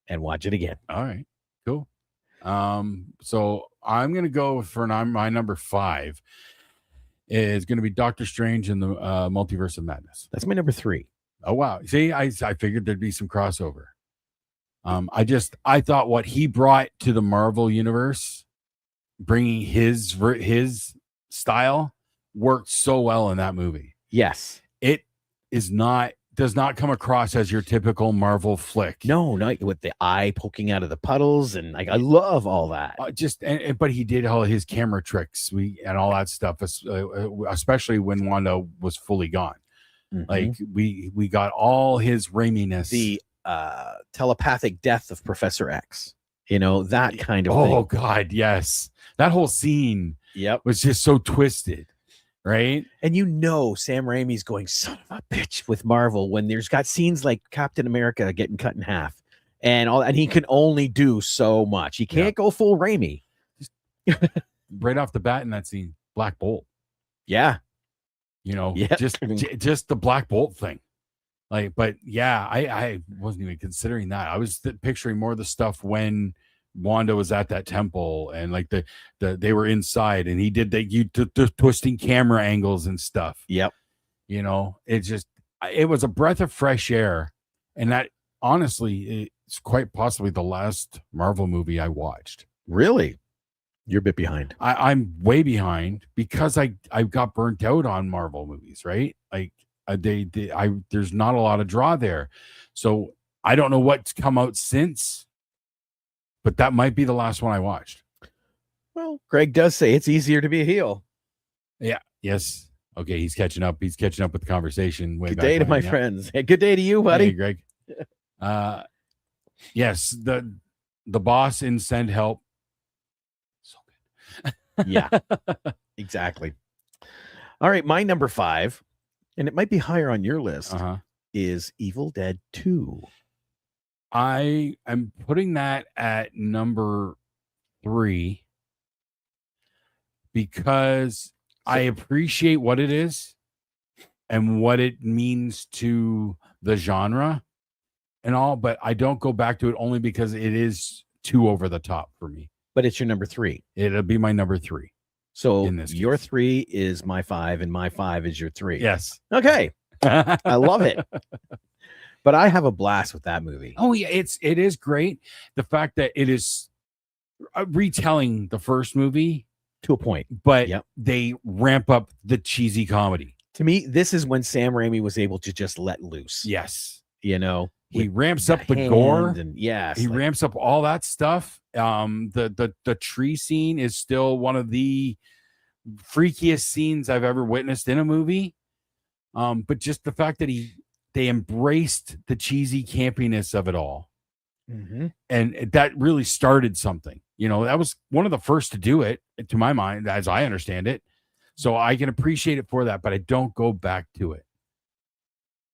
Speaker 2: and watch it again.
Speaker 1: All right. Cool. So I'm going to go for my number 5 is going to be Doctor Strange and the Multiverse of Madness.
Speaker 2: That's my number 3.
Speaker 1: Oh, wow. See, I figured there'd be some crossover. I thought what he brought to the Marvel universe, bringing his style, worked so well in that movie.
Speaker 2: Yes.
Speaker 1: It does not come across as your typical Marvel flick.
Speaker 2: No, not with the eye poking out of the puddles, and I love all that.
Speaker 1: But he did all his camera tricks and all that stuff, especially when Wanda was fully gone. Mm-hmm. Like we got all his Raiminess.
Speaker 2: The telepathic death of Professor X. That kind of thing.
Speaker 1: Oh God, yes. That whole scene was just so twisted. Right.
Speaker 2: And Sam Raimi's going, son of a bitch, with Marvel when there's got scenes like Captain America getting cut in half and he can only do so much. He can't go full Raimi.
Speaker 1: Right off the bat in that scene, Black Bolt.
Speaker 2: Yeah.
Speaker 1: Just the Black Bolt thing. But yeah, I wasn't even considering that. I was picturing more of the stuff when Wanda was at that temple and they were inside and he did the twisting camera angles and stuff.
Speaker 2: Yep.
Speaker 1: It was a breath of fresh air. And that honestly, it's quite possibly the last Marvel movie I watched.
Speaker 2: Really? You're a bit behind.
Speaker 1: I'm way behind because I got burnt out on Marvel movies, right? There's not a lot of draw there. So I don't know what's come out since. But that might be the last one I watched.
Speaker 2: Well, Greg does say it's easier to be a heel.
Speaker 1: Yeah. Yes. Okay. He's catching up. He's catching up with the conversation. Way
Speaker 2: Good
Speaker 1: back
Speaker 2: day to
Speaker 1: when,
Speaker 2: my
Speaker 1: yeah.
Speaker 2: friends. Hey, good day to you, buddy.
Speaker 1: Hey, Greg. Yes. The boss in Send Help. So good.
Speaker 2: Yeah, exactly. All right, my number 5, and it might be higher on your list, is Evil Dead 2.
Speaker 1: I am putting that at number 3 because I appreciate what it is and what it means to the genre and all, but I don't go back to it only because it is too over the top for me.
Speaker 2: But it's your number 3.
Speaker 1: It'll be my number 3.
Speaker 2: So
Speaker 1: in this
Speaker 2: your
Speaker 1: case.
Speaker 2: 3 is my 5, and my 5 is your 3.
Speaker 1: Yes.
Speaker 2: Okay. I love it. But I have a blast with that movie.
Speaker 1: Oh yeah, it is great. The fact that it is retelling the first movie
Speaker 2: To a point.
Speaker 1: but they ramp up the cheesy comedy.
Speaker 2: To me, this is when Sam Raimi was able to just let loose.
Speaker 1: Yes.
Speaker 2: You know,
Speaker 1: he ramps up the gore
Speaker 2: and
Speaker 1: he ramps up all that stuff. The tree scene is still one of the freakiest scenes I've ever witnessed in a movie. But just the fact that they embraced the cheesy campiness of it all.
Speaker 2: Mm-hmm.
Speaker 1: And that really started something. You know, that was one of the first to do it, to my mind, as I understand it. So I can appreciate it for that, but I don't go back to it.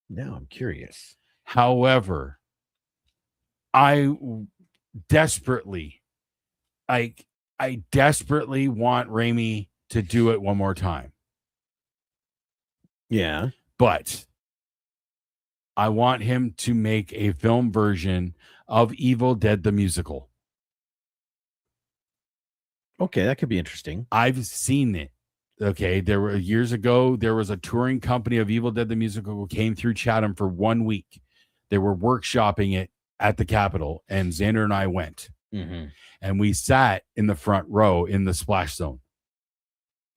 Speaker 2: Now I'm curious.
Speaker 1: However, I desperately want Raimi to do it one more time.
Speaker 2: Yeah.
Speaker 1: But I want him to make a film version of Evil Dead the musical.
Speaker 2: Okay, that could be interesting.
Speaker 1: I've seen it. Okay, there were years ago, there was a touring company of Evil Dead the musical who came through Chatham for 1 week. They were workshopping it at the Capitol, and Xander and I went.
Speaker 2: Mm-hmm.
Speaker 1: And we sat in the front row in the splash zone.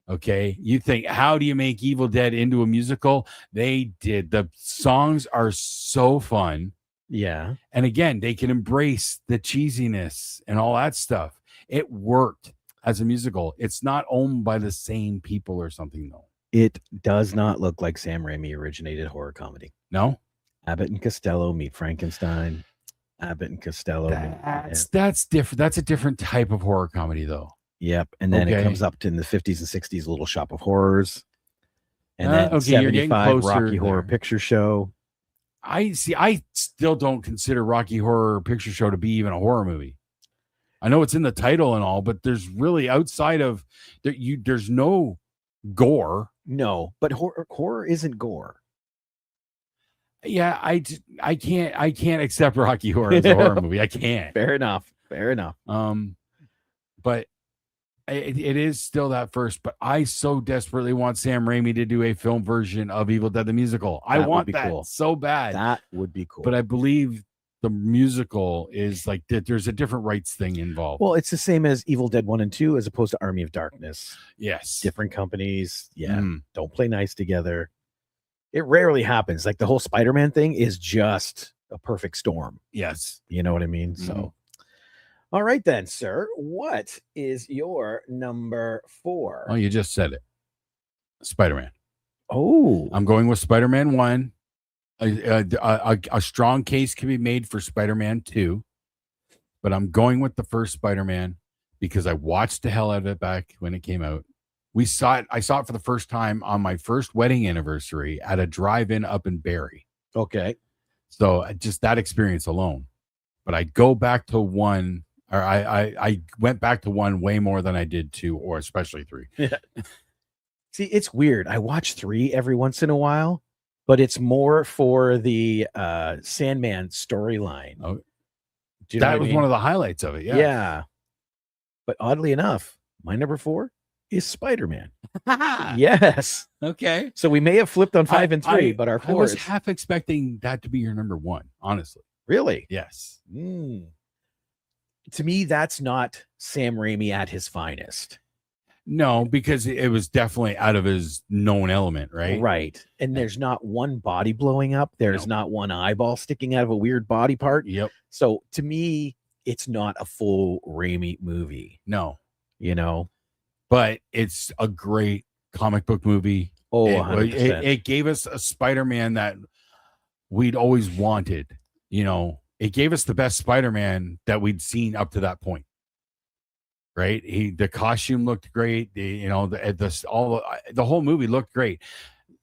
Speaker 1: Okay, you think, how do you make Evil Dead into a musical? They did. The songs are so fun.
Speaker 2: Yeah.
Speaker 1: And again, they can embrace the cheesiness and all that stuff. It worked as a musical. It's not owned by the same people or something, though.
Speaker 2: It does not look like Sam Raimi originated horror comedy.
Speaker 1: No?
Speaker 2: Abbott and Costello meet Frankenstein. Abbott and Costello.
Speaker 1: That's different. That's a different type of horror comedy, though.
Speaker 2: Yep. And then it comes up to in the 50s and 60s, Little Shop of Horrors. And then 75, Rocky Horror Picture Show.
Speaker 1: I still don't consider Rocky Horror Picture Show to be even a horror movie. I know it's in the title and all, but there's really outside of there's no gore.
Speaker 2: No, but horror isn't gore.
Speaker 1: Yeah, I can't accept Rocky Horror as a horror movie. I can't.
Speaker 2: Fair enough.
Speaker 1: But it is still that first. But I so desperately want Sam Raimi to do a film version of Evil Dead the musical. I want that so bad.
Speaker 2: That would be cool.
Speaker 1: But I believe the musical is like there's a different rights thing involved.
Speaker 2: Well, it's the same as Evil Dead 1 and 2 as opposed to Army of Darkness.
Speaker 1: Yes.
Speaker 2: Different companies. Yeah. Don't play nice together. It rarely happens. Like the whole Spider-Man thing is just a perfect storm.
Speaker 1: Yes.
Speaker 2: You know what I mean? Mm-hmm. So, all right then, sir. What is your number 4?
Speaker 1: Oh, you just said it. Spider-Man.
Speaker 2: Oh.
Speaker 1: I'm going with Spider-Man 1. A strong case can be made for Spider-Man 2, but I'm going with the first Spider-Man because I watched the hell out of it back when it came out. I saw it for the first time on my first wedding anniversary at a drive-in up in Barrie.
Speaker 2: Okay.
Speaker 1: So just that experience alone. But I go back to 1, or I went back to 1 way more than I did 2, or especially 3.
Speaker 2: Yeah. See, it's weird. I watch 3 every once in a while, but it's more for the Sandman storyline.
Speaker 1: Oh, that was one of the highlights of it. Yeah.
Speaker 2: Yeah. But oddly enough, my number 4 is Spider-Man. Yes.
Speaker 1: Okay.
Speaker 2: So we may have flipped on 5 and 3, but our 4
Speaker 1: I was half expecting that to be your number 1, honestly.
Speaker 2: Really?
Speaker 1: Yes.
Speaker 2: To me, that's not Sam Raimi at his finest.
Speaker 1: No, because it was definitely out of his known element, right?
Speaker 2: Right. And there's not one body blowing up. There's not one eyeball sticking out of a weird body part.
Speaker 1: Yep.
Speaker 2: So to me, it's not a full Raimi movie.
Speaker 1: No.
Speaker 2: You know?
Speaker 1: But it's a great comic book movie.
Speaker 2: Oh,
Speaker 1: it,
Speaker 2: 100%.
Speaker 1: it gave us a Spider-Man that we'd always wanted. It gave us the best Spider-Man that we'd seen up to that point. Right? The costume looked great. The whole movie looked great.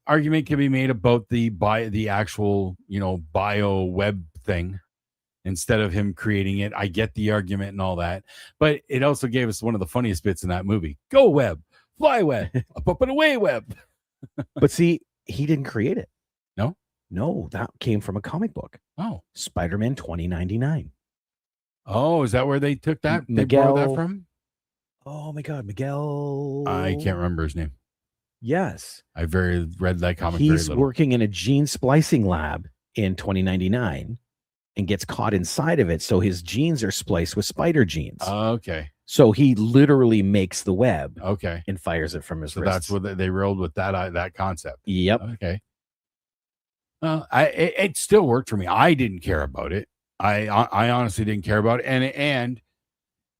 Speaker 1: Argument can be made about the actual bio web thing instead of him creating it. I get the argument and all that, but it also gave us one of the funniest bits in that movie. Go web, fly web, up and away web.
Speaker 2: But see, he didn't create it.
Speaker 1: No,
Speaker 2: that came from a comic book.
Speaker 1: Oh,
Speaker 2: Spider-Man 2099.
Speaker 1: Oh, is that where they took that? They
Speaker 2: Miguel,
Speaker 1: borrowed that from?
Speaker 2: Oh my God, Miguel.
Speaker 1: I can't remember his name.
Speaker 2: Yes.
Speaker 1: I read that comic.
Speaker 2: He's working in a gene splicing lab in 2099 and gets caught inside of it. So his genes are spliced with spider genes.
Speaker 1: Okay.
Speaker 2: So he literally makes the web.
Speaker 1: Okay.
Speaker 2: And fires it from his
Speaker 1: So
Speaker 2: wrists.
Speaker 1: that's what they rolled with that concept.
Speaker 2: Yep.
Speaker 1: Okay. It still worked for me. I didn't care about it. I honestly didn't care about it. And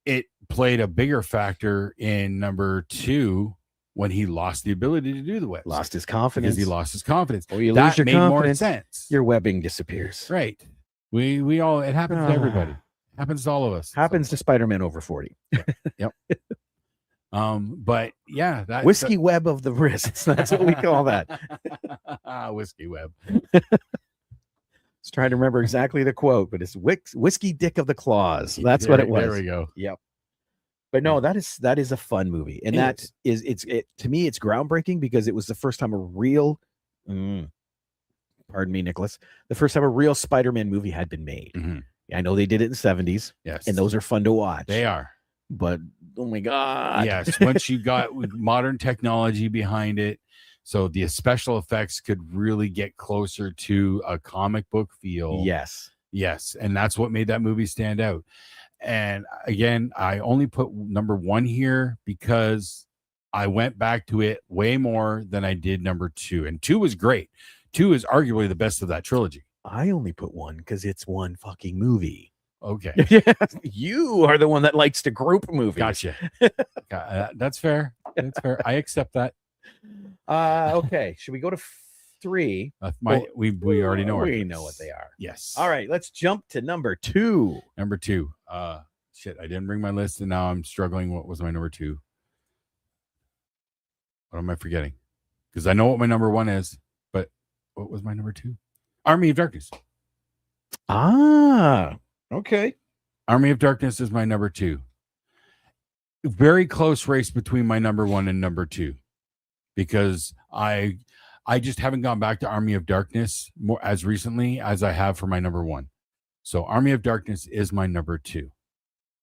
Speaker 1: it played a bigger factor in number 2 when he lost the ability to do the web.
Speaker 2: Lost his confidence.
Speaker 1: Because he lost his confidence.
Speaker 2: Well, you
Speaker 1: that
Speaker 2: lose your
Speaker 1: made
Speaker 2: confidence,
Speaker 1: more sense.
Speaker 2: your webbing disappears.
Speaker 1: Right. We all, it happens to everybody. Happens to all of us.
Speaker 2: Happens to Spider-Man over 40.
Speaker 1: Yep. But yeah, that
Speaker 2: whiskey web of the wrists. That's what we call that.
Speaker 1: Whiskey web.
Speaker 2: I was trying to remember exactly the quote, but it's whiskey dick of the claws. That's what it was.
Speaker 1: There we go.
Speaker 2: Yep. But no, that is a fun movie, and to me it's groundbreaking because it was the first time a real, pardon me, Nicholas, the first time a real Spider-Man movie had been made.
Speaker 1: Mm-hmm.
Speaker 2: I know they did it in the 70s.
Speaker 1: Yes,
Speaker 2: and those are fun to watch.
Speaker 1: They are.
Speaker 2: But oh my God,
Speaker 1: yes, once you got modern technology behind it, so the special effects could really get closer to a comic book feel. Yes, and that's what made that movie stand out. And again, I only put number 1 here because I went back to it way more than I did number 2. And 2 was great. 2 is arguably the best of that trilogy.
Speaker 2: I only put 1 because it's one fucking movie.
Speaker 1: Okay.
Speaker 2: You are the one that likes to group movies.
Speaker 1: Gotcha. That's fair. That's fair. I accept that.
Speaker 2: Okay. Should we go to 3?
Speaker 1: We already know.
Speaker 2: We know what they are.
Speaker 1: Yes.
Speaker 2: All right. Let's jump to number 2.
Speaker 1: Number 2. Shit, I didn't bring my list, and now I'm struggling. What was my number 2? What am I forgetting? Because I know what my number 1 is, but what was my number 2? Army of Darkness.
Speaker 2: Okay.
Speaker 1: Army of Darkness is my number 2. Very close race between my number 1 and number 2, because I just haven't gone back to Army of Darkness more as recently as I have for my number 1. So Army of Darkness is my number 2.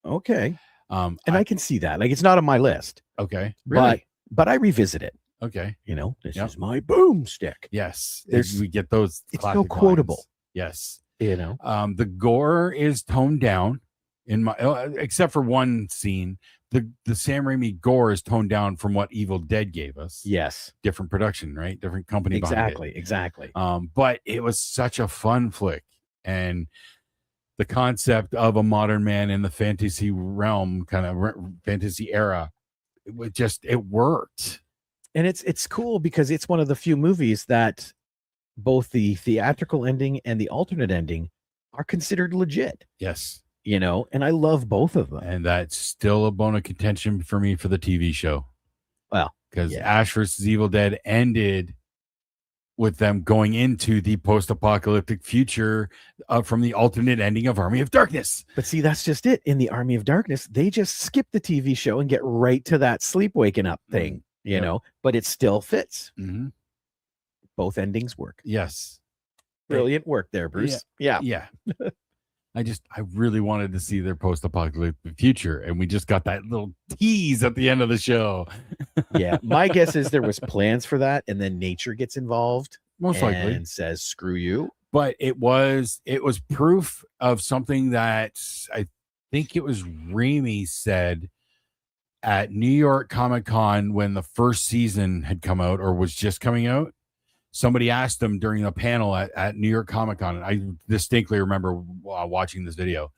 Speaker 2: Okay. And I can see that. Like, it's not on my list.
Speaker 1: Okay. Really?
Speaker 2: But I revisit it.
Speaker 1: Okay.
Speaker 2: This is my boomstick.
Speaker 1: Yes. We get those.
Speaker 2: It's so quotable.
Speaker 1: Lines. Yes.
Speaker 2: The
Speaker 1: gore is toned down in my, except for one scene. The Sam Raimi gore is toned down from what Evil Dead gave us.
Speaker 2: Yes.
Speaker 1: Different production, right? Different company.
Speaker 2: Exactly.
Speaker 1: But it was such a fun flick, and the concept of a modern man in the fantasy realm, kind of fantasy era, it worked.
Speaker 2: And it's cool because it's one of the few movies that both the theatrical ending and the alternate ending are considered legit.
Speaker 1: Yes.
Speaker 2: And I love both of them.
Speaker 1: And that's still a bone of contention for me for the TV show.
Speaker 2: Well,
Speaker 1: because Ash vs. Evil Dead ended with them going into the post-apocalyptic future from the alternate ending of Army of Darkness.
Speaker 2: But see, that's just it. In the Army of Darkness, they just skip the TV show and get right to that sleep waking up thing, but it still fits.
Speaker 1: Mm-hmm.
Speaker 2: Both endings work.
Speaker 1: Yes.
Speaker 2: Brilliant work there, Bruce. Yeah.
Speaker 1: I really wanted to see their post-apocalyptic future, and we just got that little tease at the end of the show.
Speaker 2: Yeah, my guess is there was plans for that, and then nature gets involved,
Speaker 1: most likely,
Speaker 2: and says "screw you."
Speaker 1: But it was proof of something that I think it was Raimi said at New York Comic Con when the first season had come out or was just coming out. Somebody asked him during a panel at New York Comic Con, and I distinctly remember watching this video.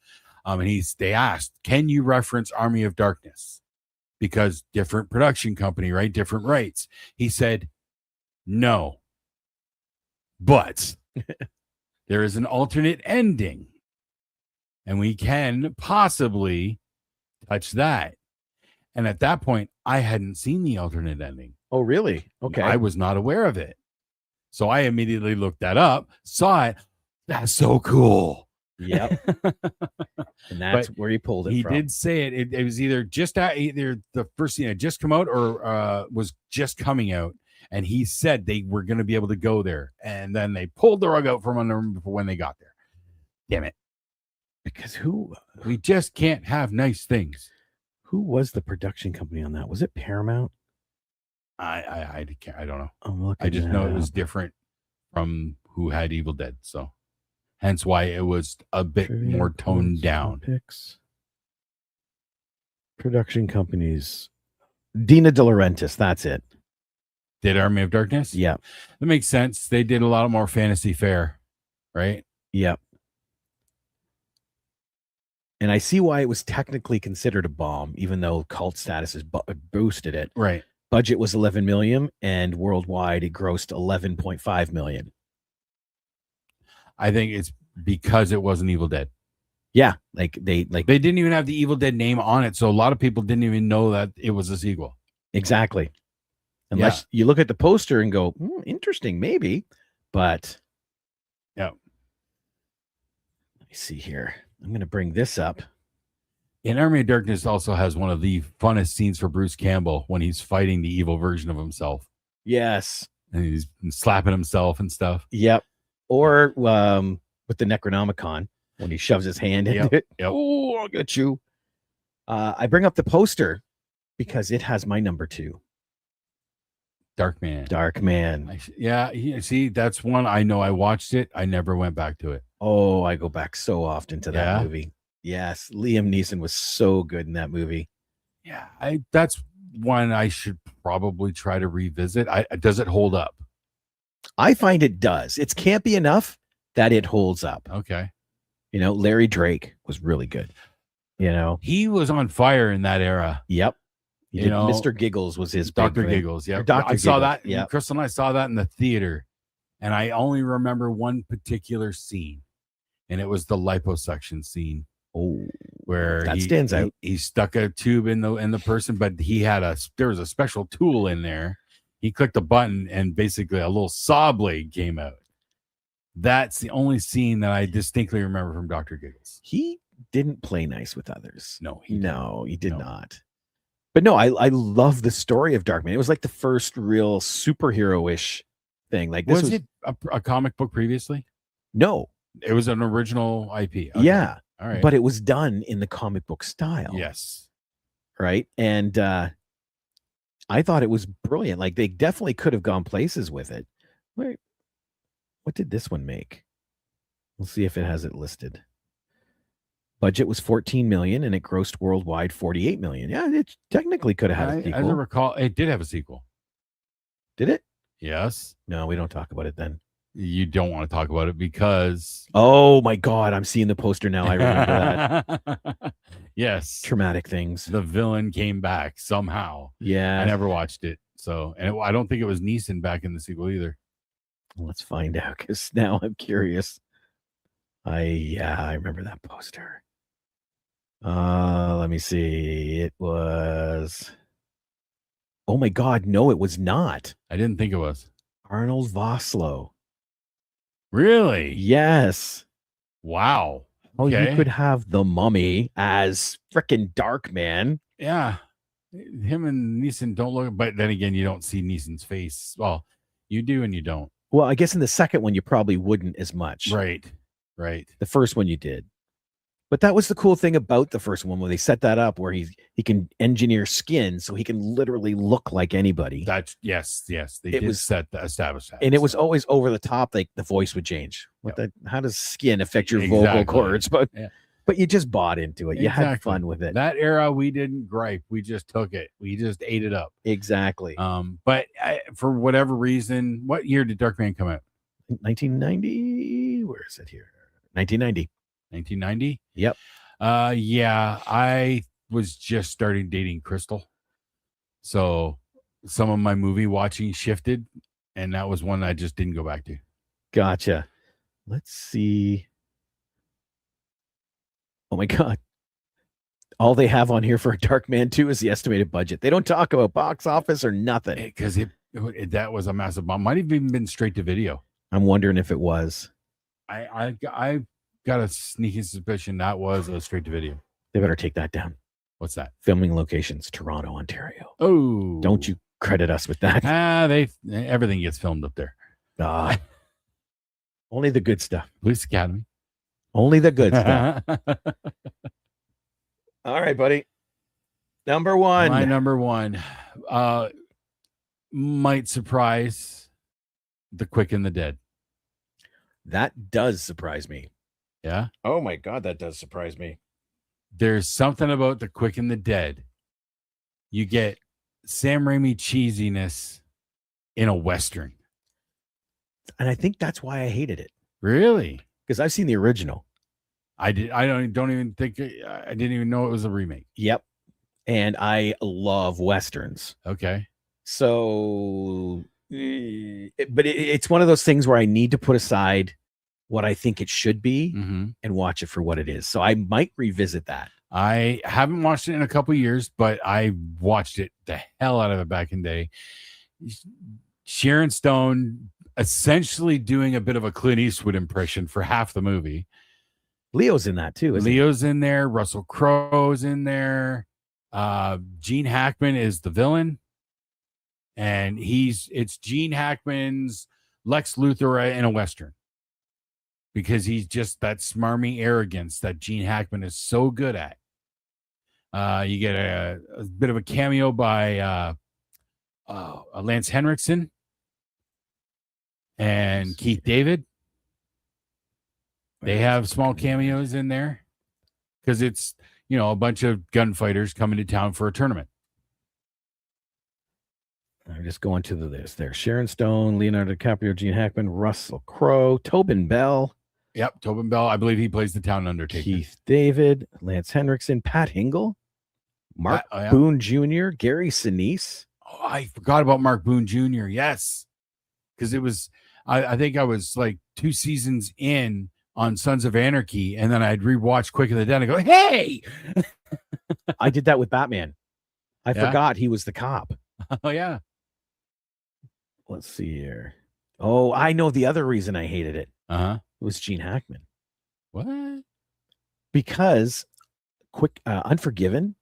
Speaker 1: And they asked, "Can you reference Army of Darkness?" because different production company, right? Different rights. He said, no, but there is an alternate ending, and we can possibly touch that. And at that point, I hadn't seen the alternate ending.
Speaker 2: Oh, really? Okay.
Speaker 1: I was not aware of it. So I immediately looked that up, saw it. That's so cool.
Speaker 2: Yep. And that's where he pulled it
Speaker 1: he
Speaker 2: from.
Speaker 1: Did say it. It was either either the first scene had just come out or was just coming out. And he said they were going to be able to go there. And then they pulled the rug out from under them before when they got there. Damn it.
Speaker 2: Because
Speaker 1: we just can't have nice things.
Speaker 2: Who was the production company on that? Was it Paramount?
Speaker 1: I don't know.
Speaker 2: I
Speaker 1: just know it was different from who had Evil Dead. So hence why it was a bit more toned down.
Speaker 2: Picks. Production companies. Dina De Laurentiis, that's it.
Speaker 1: Did Army of Darkness?
Speaker 2: Yeah.
Speaker 1: That makes sense. They did a lot more fantasy fare, right?
Speaker 2: Yep. And I see why it was technically considered a bomb, even though cult status has boosted it.
Speaker 1: Right.
Speaker 2: Budget was 11 million, and worldwide it grossed 11.5 million.
Speaker 1: I think it's because it wasn't Evil Dead.
Speaker 2: Yeah, they
Speaker 1: didn't even have the Evil Dead name on it, so a lot of people didn't even know that it was a sequel.
Speaker 2: Exactly. Unless you look at the poster and go, interesting, maybe. But
Speaker 1: yeah.
Speaker 2: Let me see here. I'm going to bring this up.
Speaker 1: And Army of Darkness also has one of the funnest scenes for Bruce Campbell when he's fighting the evil version of himself.
Speaker 2: Yes.
Speaker 1: And he's slapping himself and stuff.
Speaker 2: Yep. Or with the Necronomicon when he shoves his hand into it.
Speaker 1: Yep.
Speaker 2: Oh, I'll get you. I bring up the poster because it has my number 2. Darkman.
Speaker 1: See, that's one I know. I watched it. I never went back to it.
Speaker 2: Oh, I go back so often to that movie. Yes, Liam Neeson was so good in that movie.
Speaker 1: Yeah, that's one I should probably try to revisit. Does it hold up?
Speaker 2: I find it does. It can't be enough that it holds up.
Speaker 1: Okay.
Speaker 2: Larry Drake was really good.
Speaker 1: He was on fire in that era.
Speaker 2: Yep. Mr. Giggles was his
Speaker 1: Dr. Giggles. Yeah. I saw that. Yeah. Crystal and I saw that in the theater, and I only remember one particular scene, and it was the liposuction scene.
Speaker 2: Oh,
Speaker 1: where
Speaker 2: that stands out.
Speaker 1: He stuck a tube in the person, but there was a special tool in there. He clicked a button, and basically a little saw blade came out. That's the only scene that I distinctly remember from Dr. Giggles.
Speaker 2: He didn't play nice with others.
Speaker 1: No,
Speaker 2: he did not. But no, I love the story of Darkman. It was like the first real superhero-ish thing. Like this
Speaker 1: was it a comic book previously?
Speaker 2: No,
Speaker 1: it was an original IP. Okay.
Speaker 2: Yeah,
Speaker 1: all right,
Speaker 2: but it was done in the comic book style.
Speaker 1: Yes,
Speaker 2: right. And I thought it was brilliant. Like they definitely could have gone places with it. Wait, what did this one make? We'll see if it has it listed. Budget was 14 million and it grossed worldwide 48 million. Yeah, it technically could have had a sequel.
Speaker 1: As I recall, it did have a sequel.
Speaker 2: Did it?
Speaker 1: Yes.
Speaker 2: No, we don't talk about it then.
Speaker 1: You don't want to talk about it because...
Speaker 2: Oh my God, I'm seeing the poster now. I remember
Speaker 1: that. Yes.
Speaker 2: Traumatic things.
Speaker 1: The villain came back somehow.
Speaker 2: Yeah.
Speaker 1: I never watched it. And I don't think it was Neeson back in the sequel either.
Speaker 2: Let's find out because now I'm curious. I remember that poster. Let me see. It was. Oh my God, no, it was not.
Speaker 1: I didn't think it was.
Speaker 2: Arnold Vosloo.
Speaker 1: Really?
Speaker 2: Yes.
Speaker 1: Wow.
Speaker 2: Oh, you could have the Mummy as frickin' Darkman.
Speaker 1: Yeah. Him and Neeson don't look, but then again, you don't see Neeson's face. Well, you do and you don't.
Speaker 2: Well, I guess in the second one, you probably wouldn't as much.
Speaker 1: Right.
Speaker 2: The first one you did. But that was the cool thing about the first one when they set that up where he can engineer skin so he can literally look like anybody.
Speaker 1: Yes. They did establish that.
Speaker 2: And it was always over the top, like the voice would change. How does skin affect your vocal cords? But you just bought into it. You had fun with it.
Speaker 1: That era, we didn't gripe. We just took it. We just ate it up.
Speaker 2: Exactly.
Speaker 1: But for whatever reason, what year did Darkman come out?
Speaker 2: 1990. Where is it here? 1990.
Speaker 1: 1990?
Speaker 2: Yep.
Speaker 1: Yeah, I was just starting dating Crystal. So some of my movie watching shifted, and that was one I just didn't go back to.
Speaker 2: Gotcha. Let's see. Oh my God. All they have on here for Darkman 2 is the estimated budget. They don't talk about box office or nothing.
Speaker 1: Because that was a massive bomb. Might have even been straight to video.
Speaker 2: I'm wondering if it was.
Speaker 1: I got a sneaky suspicion that was a straight to video.
Speaker 2: They better take that down.
Speaker 1: What's that?
Speaker 2: Filming locations, Toronto, Ontario.
Speaker 1: Oh,
Speaker 2: don't you credit us with that?
Speaker 1: Everything gets filmed up there.
Speaker 2: Only the good stuff.
Speaker 1: Police Academy.
Speaker 2: Only the good stuff. All right, buddy. Number one.
Speaker 1: My number one might surprise The Quick and the Dead.
Speaker 2: That does surprise me.
Speaker 1: Yeah.
Speaker 2: Oh my God, that does surprise me.
Speaker 1: There's something about The Quick and the Dead. You get Sam Raimi cheesiness in a Western.
Speaker 2: And I think that's why I hated it.
Speaker 1: Really?
Speaker 2: Because I've seen the original.
Speaker 1: I don't even think I didn't even know it was a remake.
Speaker 2: Yep. And I love Westerns.
Speaker 1: Okay.
Speaker 2: So, but it's one of those things where I need to put aside what I think it should be and watch it for what it is. So I might revisit that.
Speaker 1: I haven't watched it in a couple of years, but I watched it the hell out of it back in the day. Sharon Stone essentially doing a bit of a Clint Eastwood impression for half the movie.
Speaker 2: Leo's in that too.
Speaker 1: Leo's in there. Russell Crowe's in there. Gene Hackman is the villain. And it's Gene Hackman's Lex Luthor in a Western. Because he's just that smarmy arrogance that Gene Hackman is so good at. You get a bit of a cameo by Lance Henriksen and Keith David. They have small cameos in there because it's, a bunch of gunfighters coming to town for a tournament.
Speaker 2: I'm just going to the list there. Sharon Stone, Leonardo DiCaprio, Gene Hackman, Russell Crowe, Tobin Bell.
Speaker 1: Yep, Tobin Bell. I believe he plays the town undertaker.
Speaker 2: Keith David, Lance Henriksen, Pat Hingle, Mark Boone Jr., Gary Sinise.
Speaker 1: Oh, I forgot about Mark Boone Jr. Yes, because it was. I think I was like 2 seasons in on Sons of Anarchy, and then I'd rewatch Quick and the Dead and go, "Hey!"
Speaker 2: I did that with Batman. I forgot he was the cop.
Speaker 1: Oh yeah.
Speaker 2: Let's see here. Oh, I know the other reason I hated it.
Speaker 1: It
Speaker 2: was Gene Hackman.
Speaker 1: What?
Speaker 2: Because Unforgiven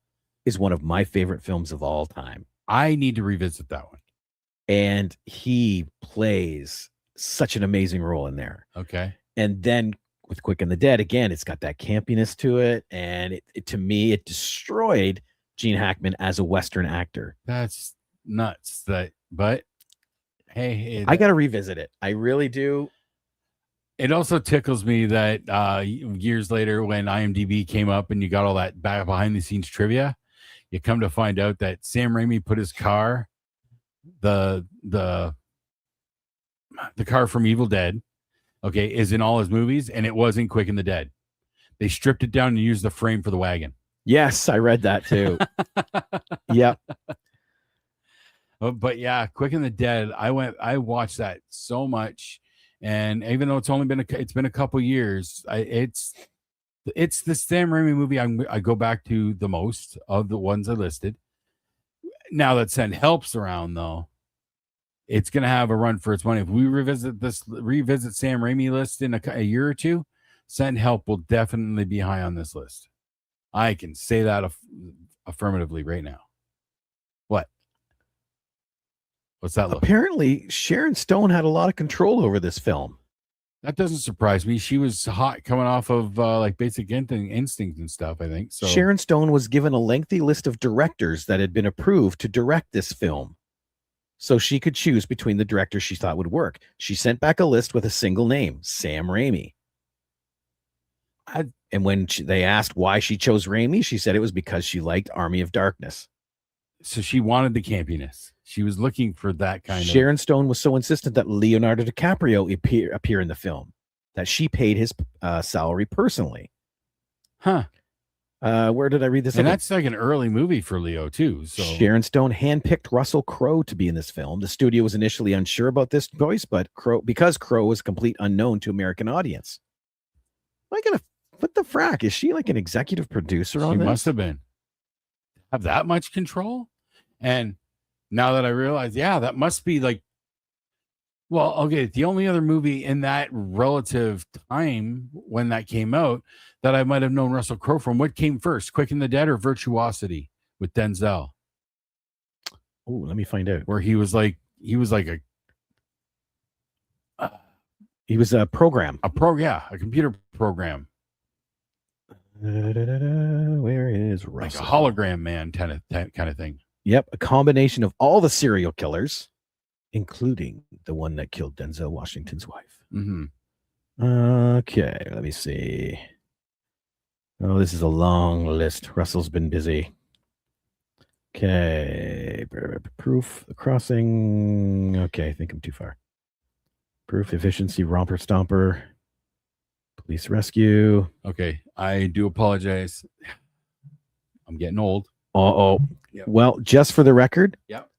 Speaker 2: is one of my favorite films of all time.
Speaker 1: I need to revisit that one.
Speaker 2: And he plays such an amazing role in there.
Speaker 1: Okay.
Speaker 2: And then with Quick and the Dead, again, it's got that campiness to it. And to me, it destroyed Gene Hackman as a Western actor.
Speaker 1: That's nuts. But hey,
Speaker 2: I got to revisit it. I really do.
Speaker 1: It also tickles me that years later, when IMDb came up and you got all that behind the scenes trivia, you come to find out that Sam Raimi put his car, the car from Evil Dead, okay, is in all his movies, and it was in Quick and the Dead. They stripped it down and used the frame for the wagon.
Speaker 2: Yes, I read that too. Yep.
Speaker 1: But yeah, Quick and the Dead, I watched that so much. And even though it's been a couple years, it's the Sam Raimi movie I go back to the most of the ones I listed. Now that Send Help's around, though, it's gonna have a run for its money. If we revisit Sam Raimi list in a year or two, Send Help will definitely be high on this list. I can say that affirmatively right now. What? What's that look?
Speaker 2: Apparently, Sharon Stone had a lot of control over this film.
Speaker 1: That doesn't surprise me. She was hot coming off of like Basic Instinct and stuff, I think. So
Speaker 2: Sharon Stone was given a lengthy list of directors that had been approved to direct this film. So she could choose between the directors she thought would work. She sent back a list with a single name, Sam Raimi. And when they asked why she chose Raimi, she said it was because she liked Army of Darkness.
Speaker 1: So she wanted the campiness. She was looking for that kind of.
Speaker 2: Sharon Stone was so insistent that Leonardo DiCaprio appear in the film that she paid his salary personally.
Speaker 1: Huh.
Speaker 2: Where did I read this?
Speaker 1: And
Speaker 2: Okay.
Speaker 1: that's like an early movie for Leo too. So
Speaker 2: Sharon Stone handpicked Russell Crowe to be in this film. The studio was initially unsure about this choice, but because Crowe was a complete unknown to American audience. What the frack? Is she like an executive producer on
Speaker 1: she
Speaker 2: this?
Speaker 1: must have been. Have that much control? And now that I realize, yeah, that must be like, well, okay, the only other movie in that relative time when that came out that I might have known Russell Crowe from, what came first, Quick and the Dead or Virtuosity with Denzel?
Speaker 2: Oh, let me find out.
Speaker 1: Where he was a
Speaker 2: He was a program.
Speaker 1: a computer program,
Speaker 2: Where is
Speaker 1: like
Speaker 2: Russell?
Speaker 1: a hologram man kind of thing.
Speaker 2: Yep, a combination of all the serial killers, including the one that killed Denzel Washington's wife.
Speaker 1: Mm-hmm.
Speaker 2: Okay, let me see. Oh, this is a long list. Russell's been busy. Okay, proof, the crossing. Okay, I think I'm too far. Proof, efficiency, romper stomper, police rescue.
Speaker 1: Okay, I do apologize. I'm getting old.
Speaker 2: Uh-oh.
Speaker 1: Yep.
Speaker 2: Well, just for the record,
Speaker 1: Yep.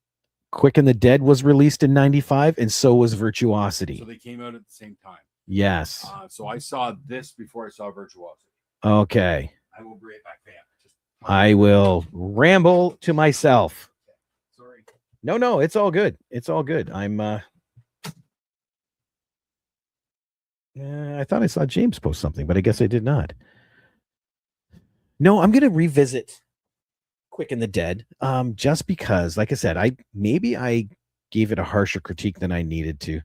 Speaker 2: Quick and the Dead was released in 95, and so was Virtuosity.
Speaker 1: So they came out at the same time.
Speaker 2: Yes.
Speaker 1: So I saw this before I saw Virtuosity.
Speaker 2: Okay.
Speaker 1: I will bring it back, fam.
Speaker 2: I will ramble to myself.
Speaker 1: Sorry.
Speaker 2: No, it's all good. It's all good. I'm I thought I saw James post something, but I guess I did not. No, I'm going to revisit Quick and the Dead. Just because, like I said, I gave it a harsher critique than I needed to,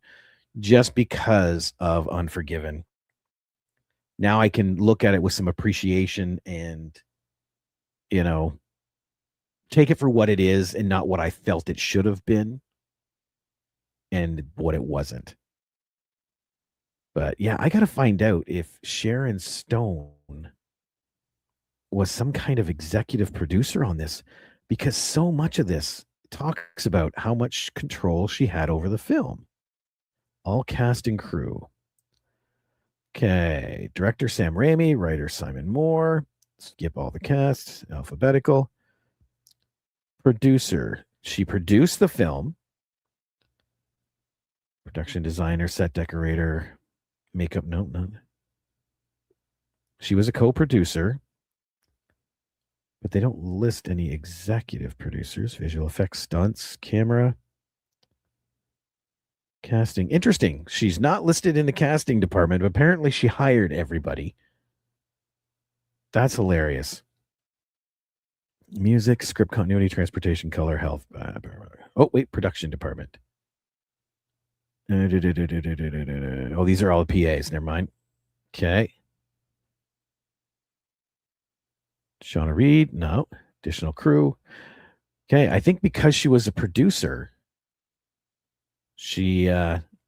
Speaker 2: just because of Unforgiven. Now I can look at it with some appreciation and, take it for what it is and not what I felt it should have been and what it wasn't. But yeah, I got to find out if Sharon Stone was some kind of executive producer on this, because so much of this talks about how much control she had over the film. All cast and crew. Okay. Director Sam Raimi, writer Simon Moore. Skip all the cast, alphabetical. Producer. She produced the film. Production designer, set decorator, makeup. No. She was a co-producer, but they don't list any executive producers. Visual effects, stunts, camera, casting. Interesting. She's not listed in the casting department, but apparently she hired everybody. That's hilarious. Music, script continuity, transportation, color, health. Oh, wait, production department. Oh, these are all the PAs. Never mind. Okay. Shauna Reed. No. Additional crew. Okay. I think because she was a producer, she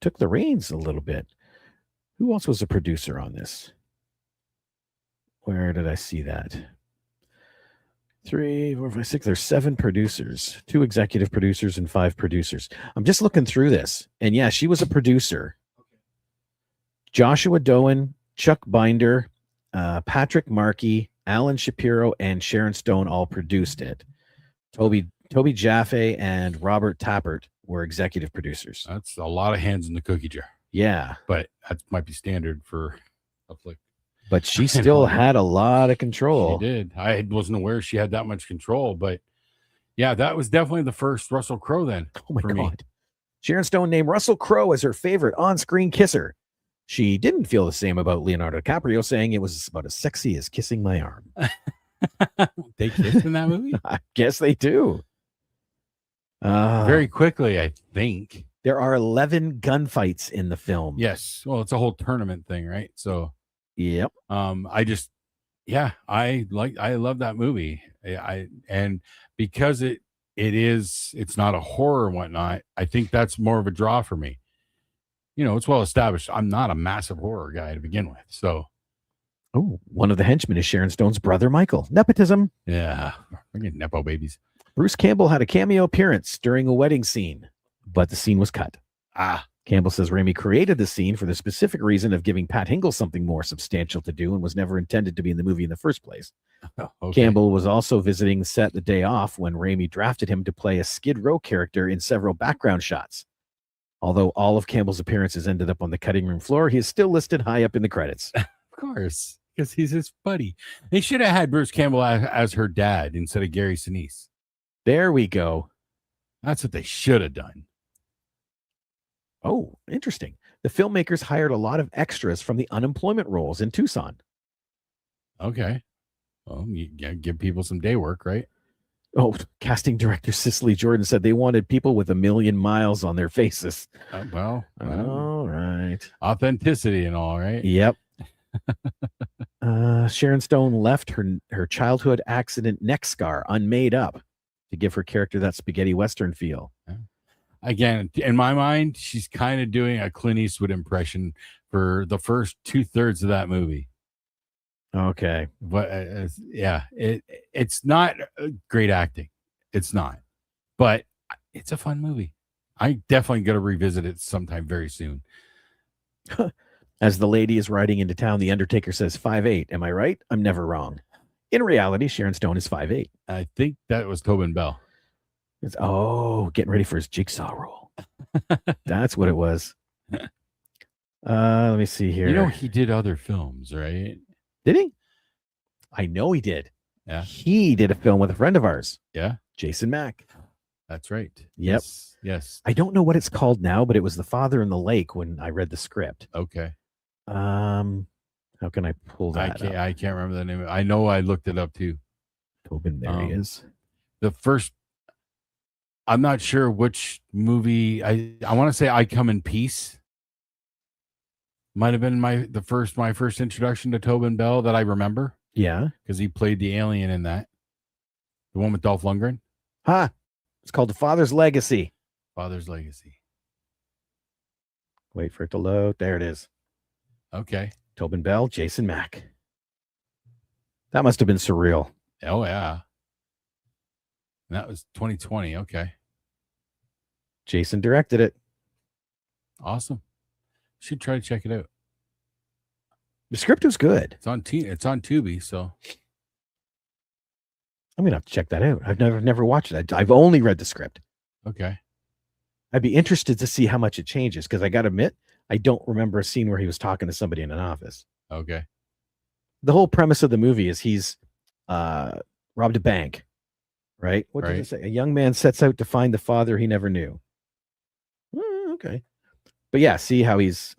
Speaker 2: took the reins a little bit. Who else was a producer on this? Where did I see that? 3, 4, 5, 6. There's 7 producers, 2 executive producers, and 5 producers. I'm just looking through this. And yeah, she was a producer. Joshua Doan, Chuck Binder, Patrick Markey, Alan Shapiro, and Sharon Stone all produced it. Toby Jaffe and Robert Tappert were executive producers.
Speaker 1: That's a lot of hands in the cookie jar.
Speaker 2: Yeah.
Speaker 1: But that might be standard for a flick.
Speaker 2: But she still had a lot of control.
Speaker 1: She did. I wasn't aware she had that much control, but yeah, that was definitely the first Russell Crowe then.
Speaker 2: Oh my God. Sharon Stone named Russell Crowe as her favorite on-screen kisser. She didn't feel the same about Leonardo DiCaprio, saying it was about as sexy as kissing my arm.
Speaker 1: They kissed in that movie?
Speaker 2: I guess they do.
Speaker 1: Very quickly, I think.
Speaker 2: There are 11 gunfights in the film.
Speaker 1: Yes. Well, it's a whole tournament thing, right? So
Speaker 2: yep.
Speaker 1: I love that movie. And because it's not a horror and whatnot, I think that's more of a draw for me. It's well established. I'm not a massive horror guy to begin with. So
Speaker 2: one of the henchmen is Sharon Stone's brother, Michael. Nepotism.
Speaker 1: Yeah. We're getting Nepo babies.
Speaker 2: Bruce Campbell had a cameo appearance during a wedding scene, but the scene was cut. Campbell says Raimi created the scene for the specific reason of giving Pat Hingle something more substantial to do and was never intended to be in the movie in the first place.
Speaker 1: Okay.
Speaker 2: Campbell was also visiting the set the day off when Raimi drafted him to play a Skid Row character in several background shots. Although all of Campbell's appearances ended up on the cutting room floor, he is still listed high up in the credits.
Speaker 1: Of course, because he's his buddy. They should have had Bruce Campbell as her dad instead of Gary Sinise.
Speaker 2: There we go.
Speaker 1: That's what they should have done.
Speaker 2: Oh, interesting. The filmmakers hired a lot of extras from the unemployment rolls in Tucson.
Speaker 1: Okay. Well, you give people some day work, right?
Speaker 2: Oh, casting director Cicely Jordan said they wanted people with 1,000,000 miles on their faces. All right.
Speaker 1: Authenticity and all, right?
Speaker 2: Yep. Sharon Stone left her childhood accident neck scar unmade up to give her character that spaghetti western feel.
Speaker 1: Again, in my mind, she's kind of doing a Clint Eastwood impression for the first 2/3 of that movie.
Speaker 2: Okay.
Speaker 1: But it's not great acting. It's not. But it's a fun movie. I definitely got to revisit it sometime very soon.
Speaker 2: As the lady is riding into town, the Undertaker says 5'8". Am I right? I'm never wrong. In reality, Sharon Stone is 5'8".
Speaker 1: I think that was Tobin Bell.
Speaker 2: It's getting ready for his jigsaw role. That's what it was. Let me see here.
Speaker 1: You know, he did other films, right?
Speaker 2: Did he? I know he did.
Speaker 1: Yeah.
Speaker 2: He did a film with a friend of ours.
Speaker 1: Yeah.
Speaker 2: Jason Mack.
Speaker 1: That's right.
Speaker 2: Yep.
Speaker 1: Yes.
Speaker 2: I don't know what it's called now, but it was The Father in the Lake when I read the script.
Speaker 1: Okay.
Speaker 2: How can I pull that up?
Speaker 1: I can't remember the name. I know I looked it up too.
Speaker 2: Tobin, there he is.
Speaker 1: I'm not sure which movie. I want to say I Come in Peace. Might have been my first introduction to Tobin Bell that I remember.
Speaker 2: Yeah.
Speaker 1: Because he played the alien in that. The one with Dolph Lundgren.
Speaker 2: It's called The Father's Legacy.
Speaker 1: Father's Legacy.
Speaker 2: Wait for it to load. There it is.
Speaker 1: Okay.
Speaker 2: Tobin Bell, Jason Mack. That must have been surreal.
Speaker 1: Oh, yeah. And that was 2020. Okay.
Speaker 2: Jason directed it.
Speaker 1: Awesome. Should try to check it out.
Speaker 2: The script was good.
Speaker 1: It's on Tubi, so
Speaker 2: I'm gonna have to check that out. I've never watched it. I've only read the script.
Speaker 1: Okay.
Speaker 2: I'd be interested to see how much it changes because I got to admit, I don't remember a scene where he was talking to somebody in an office.
Speaker 1: Okay.
Speaker 2: The whole premise of the movie is he's robbed a bank, right? What did it say? A young man sets out to find the father he never knew. Okay. But yeah, see how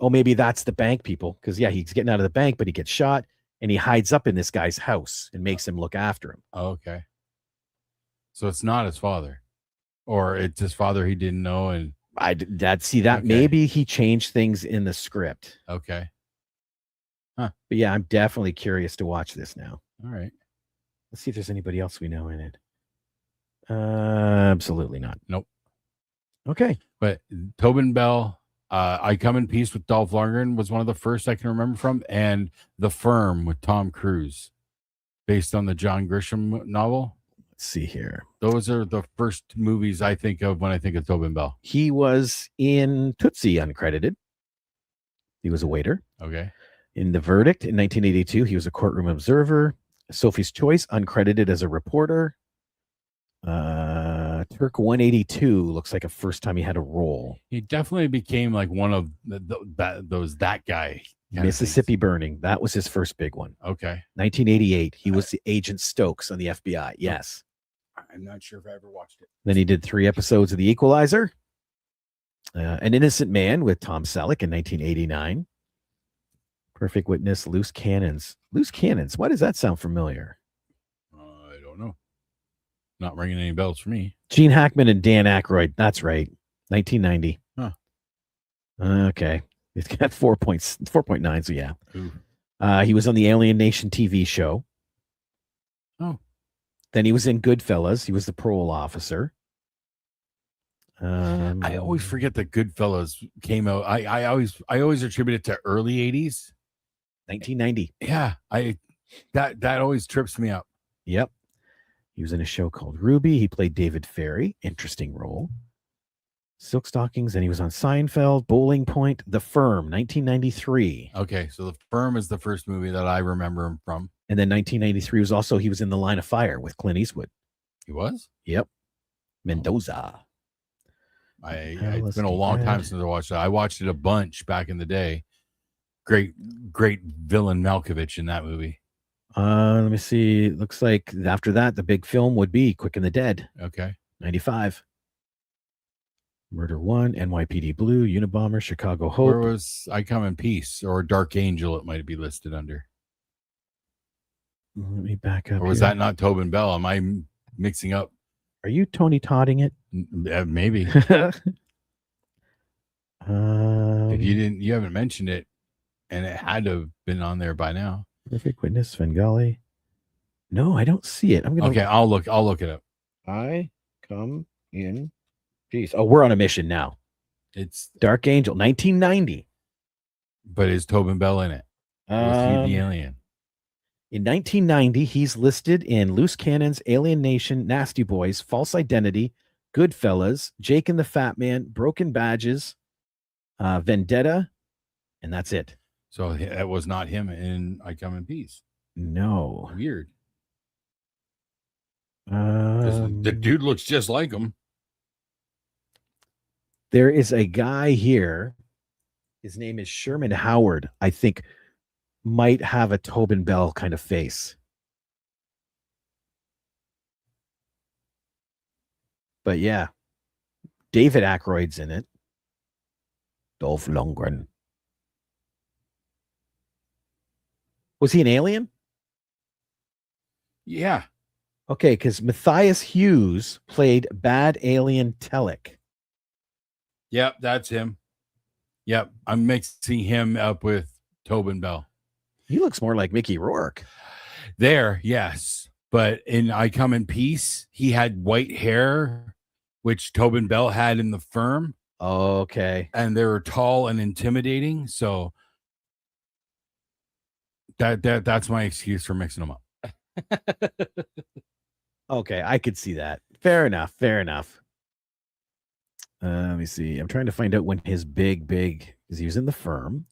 Speaker 2: maybe that's the bank people. Because yeah, he's getting out of the bank, but he gets shot and he hides up in this guy's house and makes him look after him.
Speaker 1: Okay. So it's not his father. Or it's his father he didn't know. And
Speaker 2: maybe he changed things in the script.
Speaker 1: Okay.
Speaker 2: But yeah, I'm definitely curious to watch this now.
Speaker 1: All right.
Speaker 2: Let's see if there's anybody else we know in it. Absolutely not.
Speaker 1: Nope.
Speaker 2: Okay.
Speaker 1: But Tobin Bell, I Come in Peace with Dolph Lundgren was one of the first I can remember from, and The Firm with Tom Cruise, based on the John Grisham novel.
Speaker 2: Let's see here.
Speaker 1: Those are the first movies I think of when I think of Tobin Bell.
Speaker 2: He was in Tootsie uncredited. He was a waiter.
Speaker 1: Okay.
Speaker 2: In The Verdict in 1982, he was a courtroom observer. Sophie's Choice uncredited as a reporter. Turk 182 looks like a first time he had a role.
Speaker 1: He definitely became like one of that guy.
Speaker 2: Mississippi Burning. That was his first big one.
Speaker 1: Okay.
Speaker 2: 1988. He was the Agent Stokes on the FBI. Yes.
Speaker 1: I'm not sure if I ever watched it.
Speaker 2: Then he did 3 episodes of The Equalizer. An Innocent Man with Tom Selleck in 1989. Perfect Witness. Loose Cannons. Loose Cannons. Why does that sound familiar?
Speaker 1: I don't know. Not ringing any bells for me.
Speaker 2: Gene Hackman and Dan Aykroyd. That's right. 1990.
Speaker 1: Huh.
Speaker 2: Okay. It's got 4.9. So yeah.
Speaker 1: Ooh.
Speaker 2: He was on the Alien Nation TV show.
Speaker 1: Oh.
Speaker 2: Then he was in Goodfellas. He was the parole officer.
Speaker 1: I always forget that Goodfellas came out. I always attribute it to early 80s.
Speaker 2: 1990.
Speaker 1: Yeah. That always trips me up.
Speaker 2: Yep. He was in a show called Ruby. He played David Ferry. Interesting role. Silk Stockings, and he was on Seinfeld, Bowling Point, The Firm, 1993.
Speaker 1: Okay, so The Firm is the first movie that I remember him from.
Speaker 2: And then 1993 was also, he was in The Line of Fire with Clint Eastwood.
Speaker 1: He was?
Speaker 2: Yep. Mendoza.
Speaker 1: It's been a long time since I watched that. I watched it a bunch back in the day. Great villain Malkovich in that movie.
Speaker 2: Let me see. Looks like after that, the big film would be Quick and the Dead.
Speaker 1: Okay.
Speaker 2: 95. Murder 1, NYPD Blue, Unabomber, Chicago Hope.
Speaker 1: Where was I Come in Peace or Dark Angel? It might be listed under.
Speaker 2: Let me back up.
Speaker 1: Or was that not Tobin Bell? Am I mixing up?
Speaker 2: Are you Tony Todding it?
Speaker 1: Maybe. If you haven't mentioned it, and it had to have been on there by now.
Speaker 2: Perfect Witness, Svengali. No, I don't see it.
Speaker 1: Okay, I'll look it up.
Speaker 2: I Come in Peace. Oh, we're on a mission now.
Speaker 1: It's
Speaker 2: Dark Angel, 1990.
Speaker 1: But is Tobin Bell in it? Was he the alien?
Speaker 2: In 1990, he's listed in Loose Cannons, Alien Nation, Nasty Boys, False Identity, Goodfellas, Jake and the Fat Man, Broken Badges, Vendetta, and that's it.
Speaker 1: So that was not him in I Come in Peace.
Speaker 2: No.
Speaker 1: Weird. The dude looks just like him.
Speaker 2: There is a guy here. His name is Sherman Howard. I think might have a Tobin Bell kind of face. But yeah, David Aykroyd's in it. Dolph Lundgren. Was he an alien?
Speaker 1: Yeah.
Speaker 2: Okay, because Matthias Hughes played Bad Alien Telek.
Speaker 1: Yep, that's him. Yep, I'm mixing him up with Tobin Bell.
Speaker 2: He looks more like Mickey Rourke.
Speaker 1: There, yes. But in I Come in Peace, he had white hair, which Tobin Bell had in The Firm.
Speaker 2: Okay.
Speaker 1: And they were tall and intimidating. So that's my excuse for mixing them up.
Speaker 2: Okay, I could see that. Fair enough. Let me see. I'm trying to find out when his big, because he was in The Firm.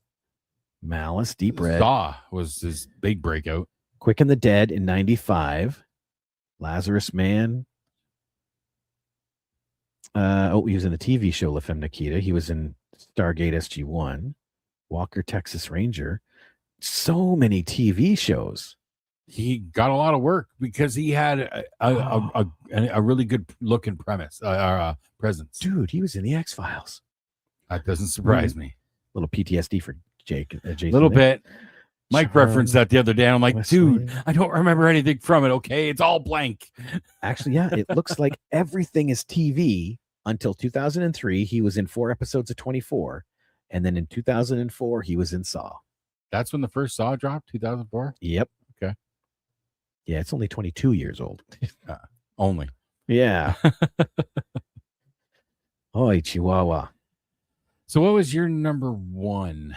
Speaker 2: Malice, Deep Red.
Speaker 1: Saw was his big breakout.
Speaker 2: Quick and the Dead in 95. Lazarus Man. He was in the TV show La Femme Nikita. He was in Stargate SG-1. Walker, Texas Ranger. So many TV shows.
Speaker 1: He got a lot of work because he had a really good looking presence.
Speaker 2: Dude, he was in the X-Files.
Speaker 1: That doesn't surprise me.
Speaker 2: Little PTSD for Jake. Jason.
Speaker 1: A little bit. Mike referenced that the other day. And I'm like,
Speaker 2: Wesley.
Speaker 1: dude, I don't remember anything from it. Okay, it's all blank.
Speaker 2: Actually, yeah, it looks like everything is TV until 2003. He was in 4 episodes of 24. And then in 2004, he was in Saw.
Speaker 1: That's when the first Saw dropped, 2004?
Speaker 2: Yep.
Speaker 1: Okay.
Speaker 2: Yeah, it's only 22 years old.
Speaker 1: Only.
Speaker 2: Yeah. Oh, Chihuahua.
Speaker 1: So what was your number one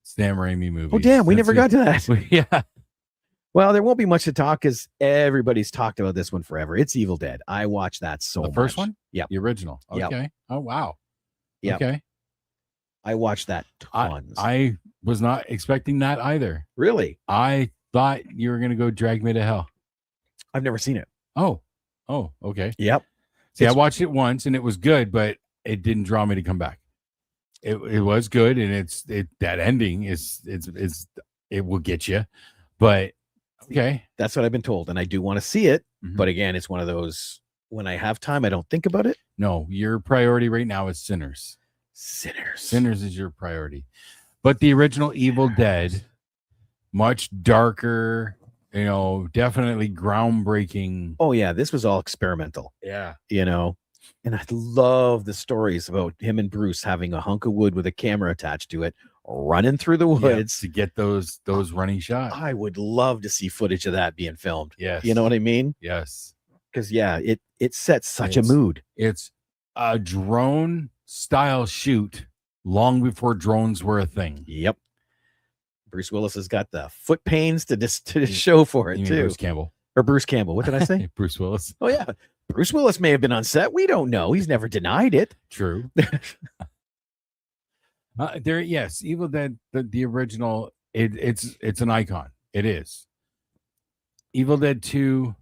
Speaker 1: Sam Raimi movie?
Speaker 2: Oh, damn, we never got to that.
Speaker 1: Yeah.
Speaker 2: Well, there won't be much to talk because everybody's talked about this one forever. It's Evil Dead. I watched that so much.
Speaker 1: The first one?
Speaker 2: Yeah.
Speaker 1: The original. Okay.
Speaker 2: Yep.
Speaker 1: Oh, wow.
Speaker 2: Yep.
Speaker 1: Okay.
Speaker 2: I watched that tons.
Speaker 1: I was not expecting that either.
Speaker 2: Really?
Speaker 1: I thought you were going to go Drag Me to Hell.
Speaker 2: I've never seen it.
Speaker 1: Oh, okay.
Speaker 2: Yep.
Speaker 1: See, I watched it once and it was good, but it didn't draw me to come back. It was good, and that ending is it will get you, but okay.
Speaker 2: That's what I've been told, and I do want to see it.
Speaker 1: Mm-hmm.
Speaker 2: But again, it's one of those when I have time, I don't think about it.
Speaker 1: No, your priority right now is Sinners. Sinners is your priority. But the original Evil Dead, much darker, definitely groundbreaking.
Speaker 2: Oh yeah, this was all experimental.
Speaker 1: Yeah.
Speaker 2: And I love the stories about him and Bruce having a hunk of wood with a camera attached to it, running through the woods
Speaker 1: to get those running shots.
Speaker 2: I would love to see footage of that being filmed.
Speaker 1: Yes.
Speaker 2: You know what I mean?
Speaker 1: Yes.
Speaker 2: Because it sets such a mood.
Speaker 1: It's a drone style shoot long before drones were a thing.
Speaker 2: Yep. Bruce Willis has got the foot pains to show for it too.
Speaker 1: Bruce Campbell.
Speaker 2: Or Bruce Campbell. What did I say?
Speaker 1: Bruce Willis.
Speaker 2: Oh yeah. Bruce Willis may have been on set. We don't know. He's never denied it.
Speaker 1: True. Yes, Evil Dead, the original, it's an icon. It is. Evil Dead 2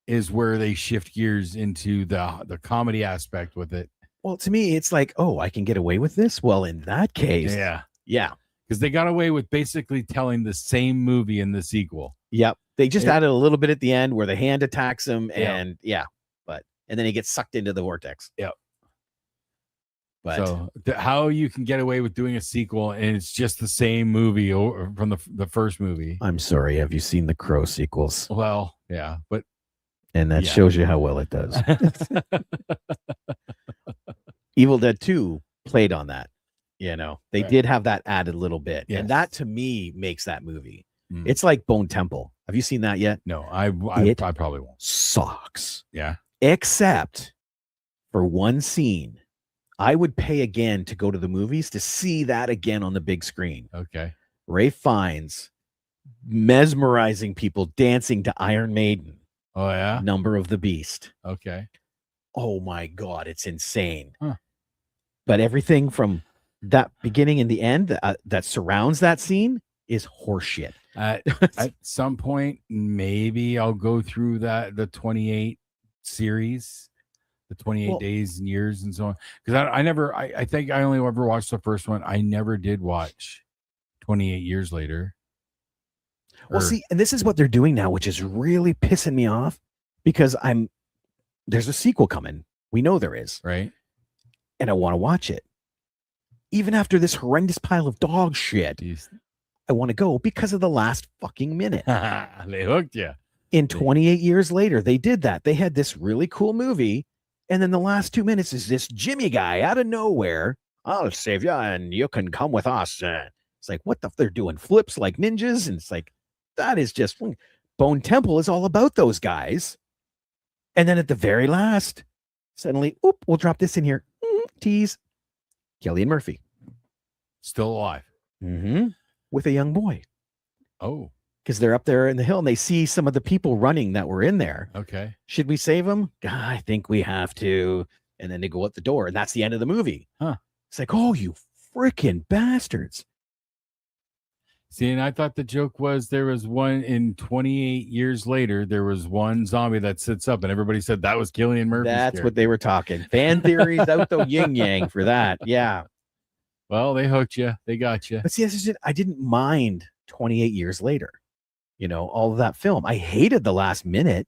Speaker 1: is where they shift gears into the comedy aspect with it.
Speaker 2: Well, to me, it's like, oh, I can get away with this. Well, in that case, yeah,
Speaker 1: because they got away with basically telling the same movie in the sequel.
Speaker 2: Yep. They just added a little bit at the end where the hand attacks him, and and then he gets sucked into the vortex.
Speaker 1: Yep.
Speaker 2: But
Speaker 1: so how you can get away with doing a sequel and it's just the same movie from the first movie?
Speaker 2: I'm sorry. Have you seen the Crow sequels?
Speaker 1: Well, yeah, but
Speaker 2: that shows you how well it does. Evil Dead 2 played on that. They did have that added little bit, and that to me makes that movie. It's like Bone Temple. Have you seen that yet?
Speaker 1: No, I probably won't.
Speaker 2: Sucks.
Speaker 1: Yeah.
Speaker 2: Except for one scene. I would pay again to go to the movies to see that again on the big screen.
Speaker 1: Okay.
Speaker 2: Ralph Fiennes mesmerizing people dancing to Iron Maiden.
Speaker 1: Oh, yeah?
Speaker 2: Number of the Beast.
Speaker 1: Okay.
Speaker 2: Oh, my God. It's insane.
Speaker 1: Huh.
Speaker 2: But everything from that beginning and the end that surrounds that scene is horseshit.
Speaker 1: At some point, maybe I'll go through the 28 series, the 28 days and years and so on. Because I think I only ever watched the first one. I never did watch 28 years later.
Speaker 2: Well, see, and this is what they're doing now, which is really pissing me off because there's a sequel coming. We know there is.
Speaker 1: Right.
Speaker 2: And I want to watch it. Even after this horrendous pile of dog shit, I want to go because of the last fucking minute.
Speaker 1: They hooked you.
Speaker 2: In 28 years later, they did that. They had this really cool movie. And then the last 2 minutes is this Jimmy guy out of nowhere. I'll save you and you can come with us. It's like, what the? They're doing flips like ninjas. And it's like, that is just Bone Temple is all about those guys. And then at the very last, suddenly, we'll drop this in here. Tease. Cillian Murphy.
Speaker 1: Still alive.
Speaker 2: Mm-hmm. With a young boy.
Speaker 1: Oh.
Speaker 2: Because they're up there in the hill and they see some of the people running that were in there.
Speaker 1: Okay.
Speaker 2: Should we save them? I think we have to. And then they go out the door, and that's the end of the movie.
Speaker 1: Huh.
Speaker 2: It's like, oh, you freaking bastards.
Speaker 1: See, and I thought the joke was there was one in 28 years later, there was one zombie that sits up, and everybody said that was Cillian Murphy.
Speaker 2: That's what they were talking. Fan theories out the yin-yang for that. Yeah.
Speaker 1: Well, they hooked you. They got you.
Speaker 2: But see, I didn't mind 28 years later. All of that film. I hated the last minute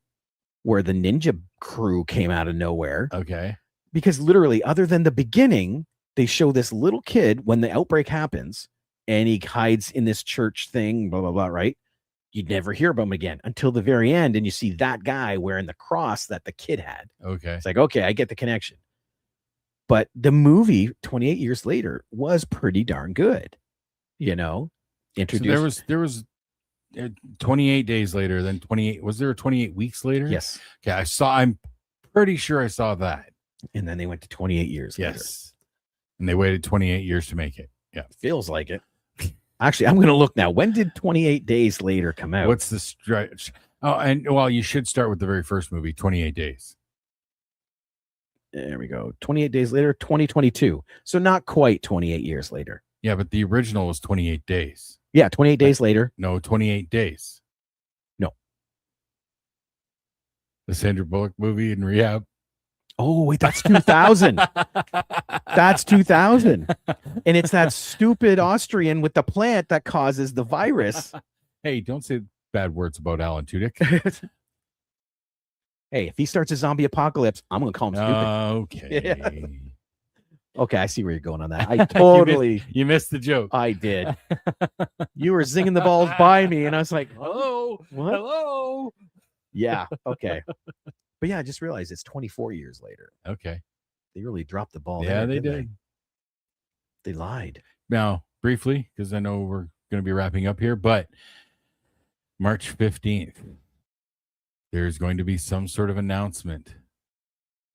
Speaker 2: where the ninja crew came out of nowhere.
Speaker 1: Okay.
Speaker 2: Because literally, other than the beginning, they show this little kid when the outbreak happens and he hides in this church thing, blah, blah, blah, right? You'd never hear about him again until the very end. And you see that guy wearing the cross that the kid had.
Speaker 1: Okay.
Speaker 2: It's like, okay, I get the connection. But the movie 28 years later was pretty darn good. Introduced.
Speaker 1: So there was 28 days later, then 28. Was there 28 weeks later?
Speaker 2: Yes.
Speaker 1: Okay. I'm pretty sure I saw that.
Speaker 2: And then they went to 28 years later.
Speaker 1: Yes. And they waited 28 years to make it. Yeah.
Speaker 2: Feels like it. Actually, I'm going to look now. When did 28 days later come out?
Speaker 1: What's the stretch? Oh, and well, you should start with the very first movie, 28 Days.
Speaker 2: There we go. 28 days later, 2022. So not quite 28 years later.
Speaker 1: Yeah, but the original was 28 days.
Speaker 2: Yeah, 28 days later.
Speaker 1: No, 28 days.
Speaker 2: No.
Speaker 1: The Sandra Bullock movie in rehab.
Speaker 2: Oh, wait, that's 2000. That's 2000. And it's that stupid Austrian with the plant that causes the virus.
Speaker 1: Hey, don't say bad words about Alan Tudyk.
Speaker 2: Hey, if he starts a zombie apocalypse, I'm going to call him stupid.
Speaker 1: Okay.
Speaker 2: Yeah. Okay, I see where you're going on that. I totally...
Speaker 1: you missed the joke.
Speaker 2: I did. You were zinging the balls by me, and I was like,
Speaker 1: hello?
Speaker 2: What?
Speaker 1: Hello?
Speaker 2: Yeah, okay. But yeah, I just realized it's 24 years later.
Speaker 1: Okay.
Speaker 2: They really dropped the ball.
Speaker 1: Yeah,
Speaker 2: there,
Speaker 1: they did.
Speaker 2: They lied.
Speaker 1: Now, briefly, because I know we're going to be wrapping up here, but March 15th, there's going to be some sort of announcement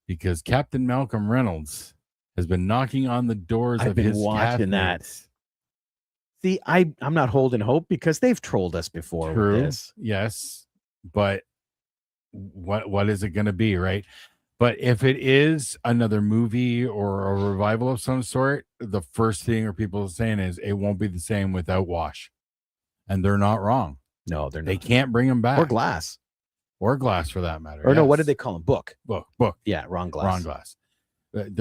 Speaker 1: because Captain Malcolm Reynolds has been knocking on the doors
Speaker 2: I've
Speaker 1: of
Speaker 2: been
Speaker 1: his
Speaker 2: watching that.
Speaker 1: castmates.
Speaker 2: See, I'm not holding hope because they've trolled us before with this.
Speaker 1: Yes, but what is it going to be, right? But if it is another movie or a revival of some sort, the first thing or people are saying is it won't be the same without Wash. And they're not wrong.
Speaker 2: No, they're
Speaker 1: They
Speaker 2: not.
Speaker 1: can't bring him back.
Speaker 2: Or Glass.
Speaker 1: Or Glass for that matter.
Speaker 2: Or no, what did they call him? Book.
Speaker 1: Book.
Speaker 2: Yeah, Ron Glass.
Speaker 1: Ron Glass.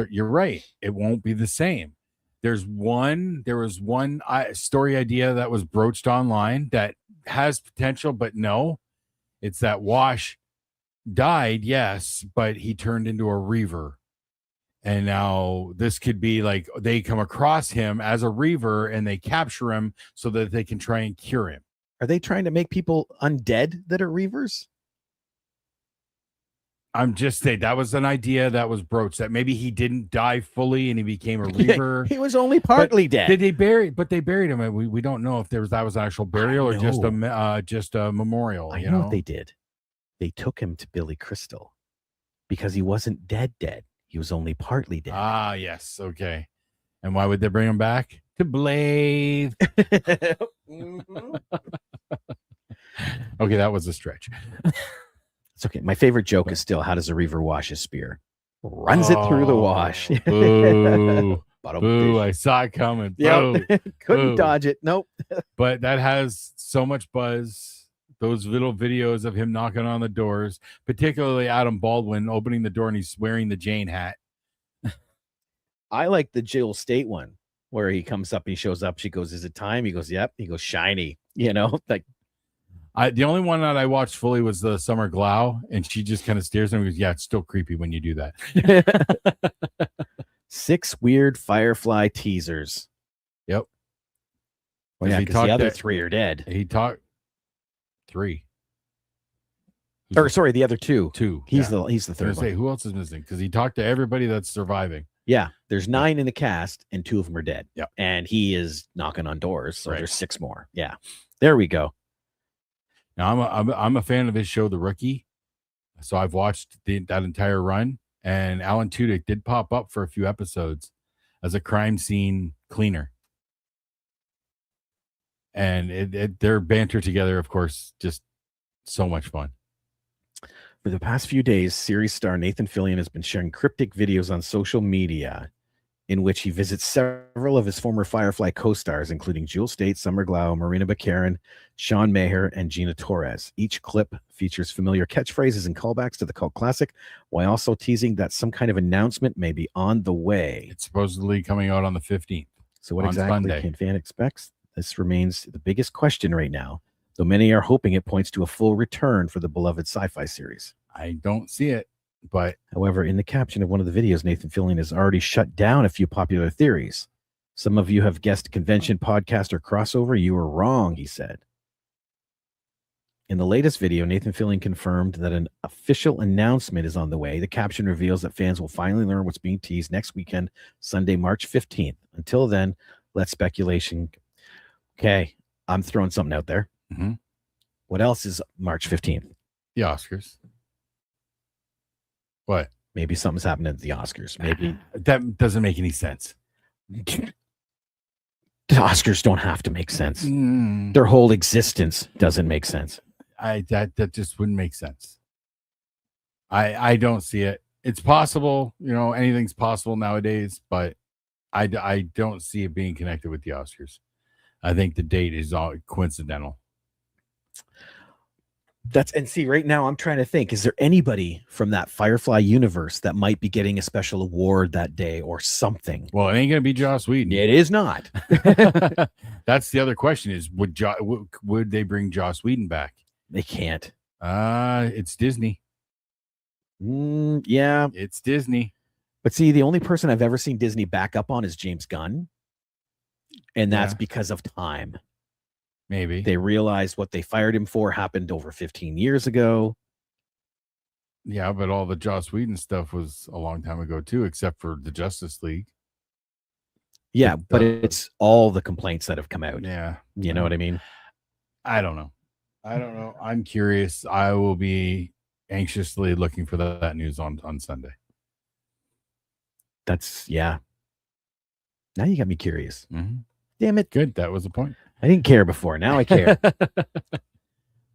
Speaker 1: You're right. It won't be the same. There was one story idea that was broached online that has potential, but no. It's that Wash died, yes, but he turned into a Reaver. And now this could be like they come across him as a Reaver and they capture him so that they can try and cure him.
Speaker 2: Are they trying to make people undead that are Reavers?
Speaker 1: I'm just saying that was an idea that was broached, that maybe he didn't die fully and he became a Reaver.
Speaker 2: He was only partly dead.
Speaker 1: Did they bury? But they buried him. And we don't know if that was an actual burial or just a memorial.
Speaker 2: I know what they did. They took him to Billy Crystal because he wasn't dead. He was only partly dead.
Speaker 1: Ah, yes. Okay. And why would they bring him back? To Blade.
Speaker 2: Mm-hmm.
Speaker 1: Okay, that was a stretch.
Speaker 2: It's okay. My favorite joke is still, how does a Reaver wash his spear? Runs it through the wash.
Speaker 1: Boo. Boo. I saw it coming.
Speaker 2: Yep. Couldn't
Speaker 1: Boo.
Speaker 2: dodge it. Nope.
Speaker 1: But that has so much buzz. Those little videos of him knocking on the doors, particularly Adam Baldwin opening the door and he's wearing the Jane hat.
Speaker 2: I like the Jill State one where he comes up, he shows up. She goes, "Is it time?" He goes, "Yep." He goes, "Shiny." You know, like
Speaker 1: the only one that I watched fully was the Summer Glau, and she just kind of stares at me and goes, "Yeah, it's still creepy when you do that."
Speaker 2: 6 weird Firefly teasers.
Speaker 1: Yep.
Speaker 2: Well, yeah, because the other 3 are dead.
Speaker 1: He talked 3.
Speaker 2: Or sorry, the other 2. He's the third one.
Speaker 1: Say, who else is missing? Because he talked to everybody that's surviving.
Speaker 2: Yeah, there's 9 in the cast, and 2 of them are dead.
Speaker 1: Yeah,
Speaker 2: and he is knocking on doors, so there's 6 more. Yeah, there we go.
Speaker 1: Now I'm a fan of his show, The Rookie, so I've watched that entire run. And Alan Tudyk did pop up for a few episodes as a crime scene cleaner, and their banter together, of course, just so much fun.
Speaker 2: For the past few days, series star Nathan Fillion has been sharing cryptic videos on social media in which he visits several of his former Firefly co-stars, including Jewel State, Summer Glau, Marina Baccarin, Sean Maher, and Gina Torres. Each clip features familiar catchphrases and callbacks to the cult classic, while also teasing that some kind of announcement may be on the way.
Speaker 1: It's supposedly coming out on the 15th.
Speaker 2: So what exactly can fan expect? This remains the biggest question right now, though many are hoping it points to a full return for the beloved sci-fi series.
Speaker 1: I don't see it, but
Speaker 2: however, in the caption of one of the videos, Nathan Fillion has already shut down a few popular theories. Some of you have guessed convention, podcast, or crossover. You were wrong, he said. In the latest video, Nathan Fillion confirmed that an official announcement is on the way. The caption reveals that fans will finally learn what's being teased next weekend, Sunday, March 15th. Until then, let speculation. Okay, I'm throwing something out there.
Speaker 1: Mm-hmm.
Speaker 2: What else is March 15th?
Speaker 1: The Oscars. What?
Speaker 2: Maybe something's happening at the Oscars. Maybe
Speaker 1: that doesn't make any sense.
Speaker 2: The Oscars don't have to make sense. Their whole existence doesn't make sense.
Speaker 1: That just wouldn't make sense. I don't see it. It's possible, anything's possible nowadays, but I don't see it being connected with the Oscars. I think the date is all coincidental.
Speaker 2: See, right now I'm trying to think, is there anybody from that Firefly universe that might be getting a special award that day or something?
Speaker 1: Well, it ain't going to be Joss Whedon.
Speaker 2: It is not.
Speaker 1: That's the other question is, would they bring Joss Whedon back?
Speaker 2: They can't.
Speaker 1: It's Disney.
Speaker 2: Yeah.
Speaker 1: It's Disney.
Speaker 2: But see, the only person I've ever seen Disney back up on is James Gunn. And that's because of time.
Speaker 1: Maybe
Speaker 2: they realized what they fired him for happened over 15 years ago.
Speaker 1: Yeah, but all the Joss Whedon stuff was a long time ago too, except for the Justice League.
Speaker 2: Yeah, but it's all the complaints that have come out.
Speaker 1: Yeah.
Speaker 2: You know what I mean?
Speaker 1: I don't know. I'm curious. I will be anxiously looking for that news on Sunday.
Speaker 2: Yeah. Now you got me curious.
Speaker 1: Mm-hmm.
Speaker 2: Damn it.
Speaker 1: Good. That was the point.
Speaker 2: I didn't care before. Now I care.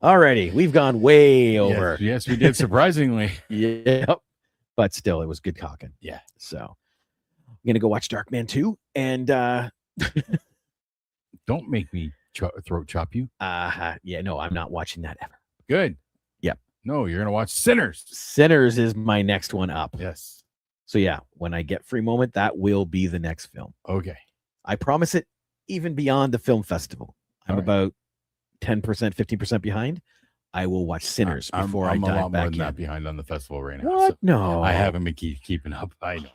Speaker 2: Alrighty. We've gone way over.
Speaker 1: Yes, we did, surprisingly.
Speaker 2: Yep. but still, it was good cocking.
Speaker 1: Yeah.
Speaker 2: So I'm gonna go watch Darkman 2, and
Speaker 1: Don't make me throat chop you.
Speaker 2: yeah, no, I'm not watching that ever.
Speaker 1: Good.
Speaker 2: Yep.
Speaker 1: No, you're gonna watch Sinners.
Speaker 2: Sinners is my next one up.
Speaker 1: Yes.
Speaker 2: So yeah, when I get free moment, that will be the next film.
Speaker 1: Okay.
Speaker 2: I promise it. Even beyond the film festival, I'm
Speaker 1: All right.
Speaker 2: about 10%, 15% behind. I will watch Sinners before
Speaker 1: I'm
Speaker 2: I
Speaker 1: a
Speaker 2: dive
Speaker 1: lot more
Speaker 2: back
Speaker 1: than
Speaker 2: in.
Speaker 1: that behind on the festival right now.
Speaker 2: What?
Speaker 1: So
Speaker 2: No,
Speaker 1: I haven't been keeping up. I know.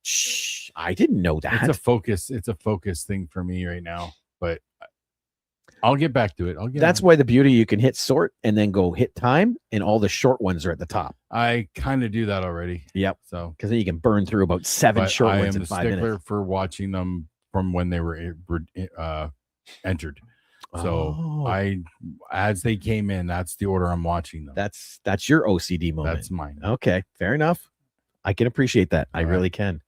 Speaker 2: Shh, I didn't know that.
Speaker 1: It's a focus. It's a focus thing for me right now. But I'll get back to it.
Speaker 2: That's why the beauty, you can hit sort and then go hit time, and all the short ones are at the top.
Speaker 1: I kind of do that already.
Speaker 2: Yep.
Speaker 1: So
Speaker 2: because then you can burn through about 7
Speaker 1: but
Speaker 2: short
Speaker 1: I
Speaker 2: ones
Speaker 1: am
Speaker 2: in
Speaker 1: a
Speaker 2: 5
Speaker 1: stickler
Speaker 2: minutes.
Speaker 1: for watching them from when they were entered. So
Speaker 2: Oh.
Speaker 1: as they came in, that's the order I'm watching them.
Speaker 2: That's your OCD moment.
Speaker 1: That's mine.
Speaker 2: Okay, fair enough. I can appreciate that. I
Speaker 1: All right.
Speaker 2: really can.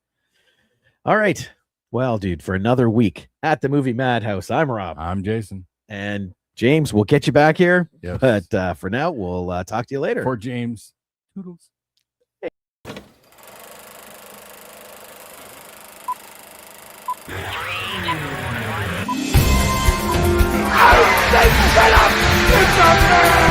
Speaker 2: All right. Well, dude, for another week at the Movie Madhouse, I'm Rob.
Speaker 1: I'm Jason.
Speaker 2: And James, we'll get you back here.
Speaker 1: Yes.
Speaker 2: But for now, we'll talk to you later.
Speaker 1: For James. Toodles.
Speaker 3: I say shut up! It's a man!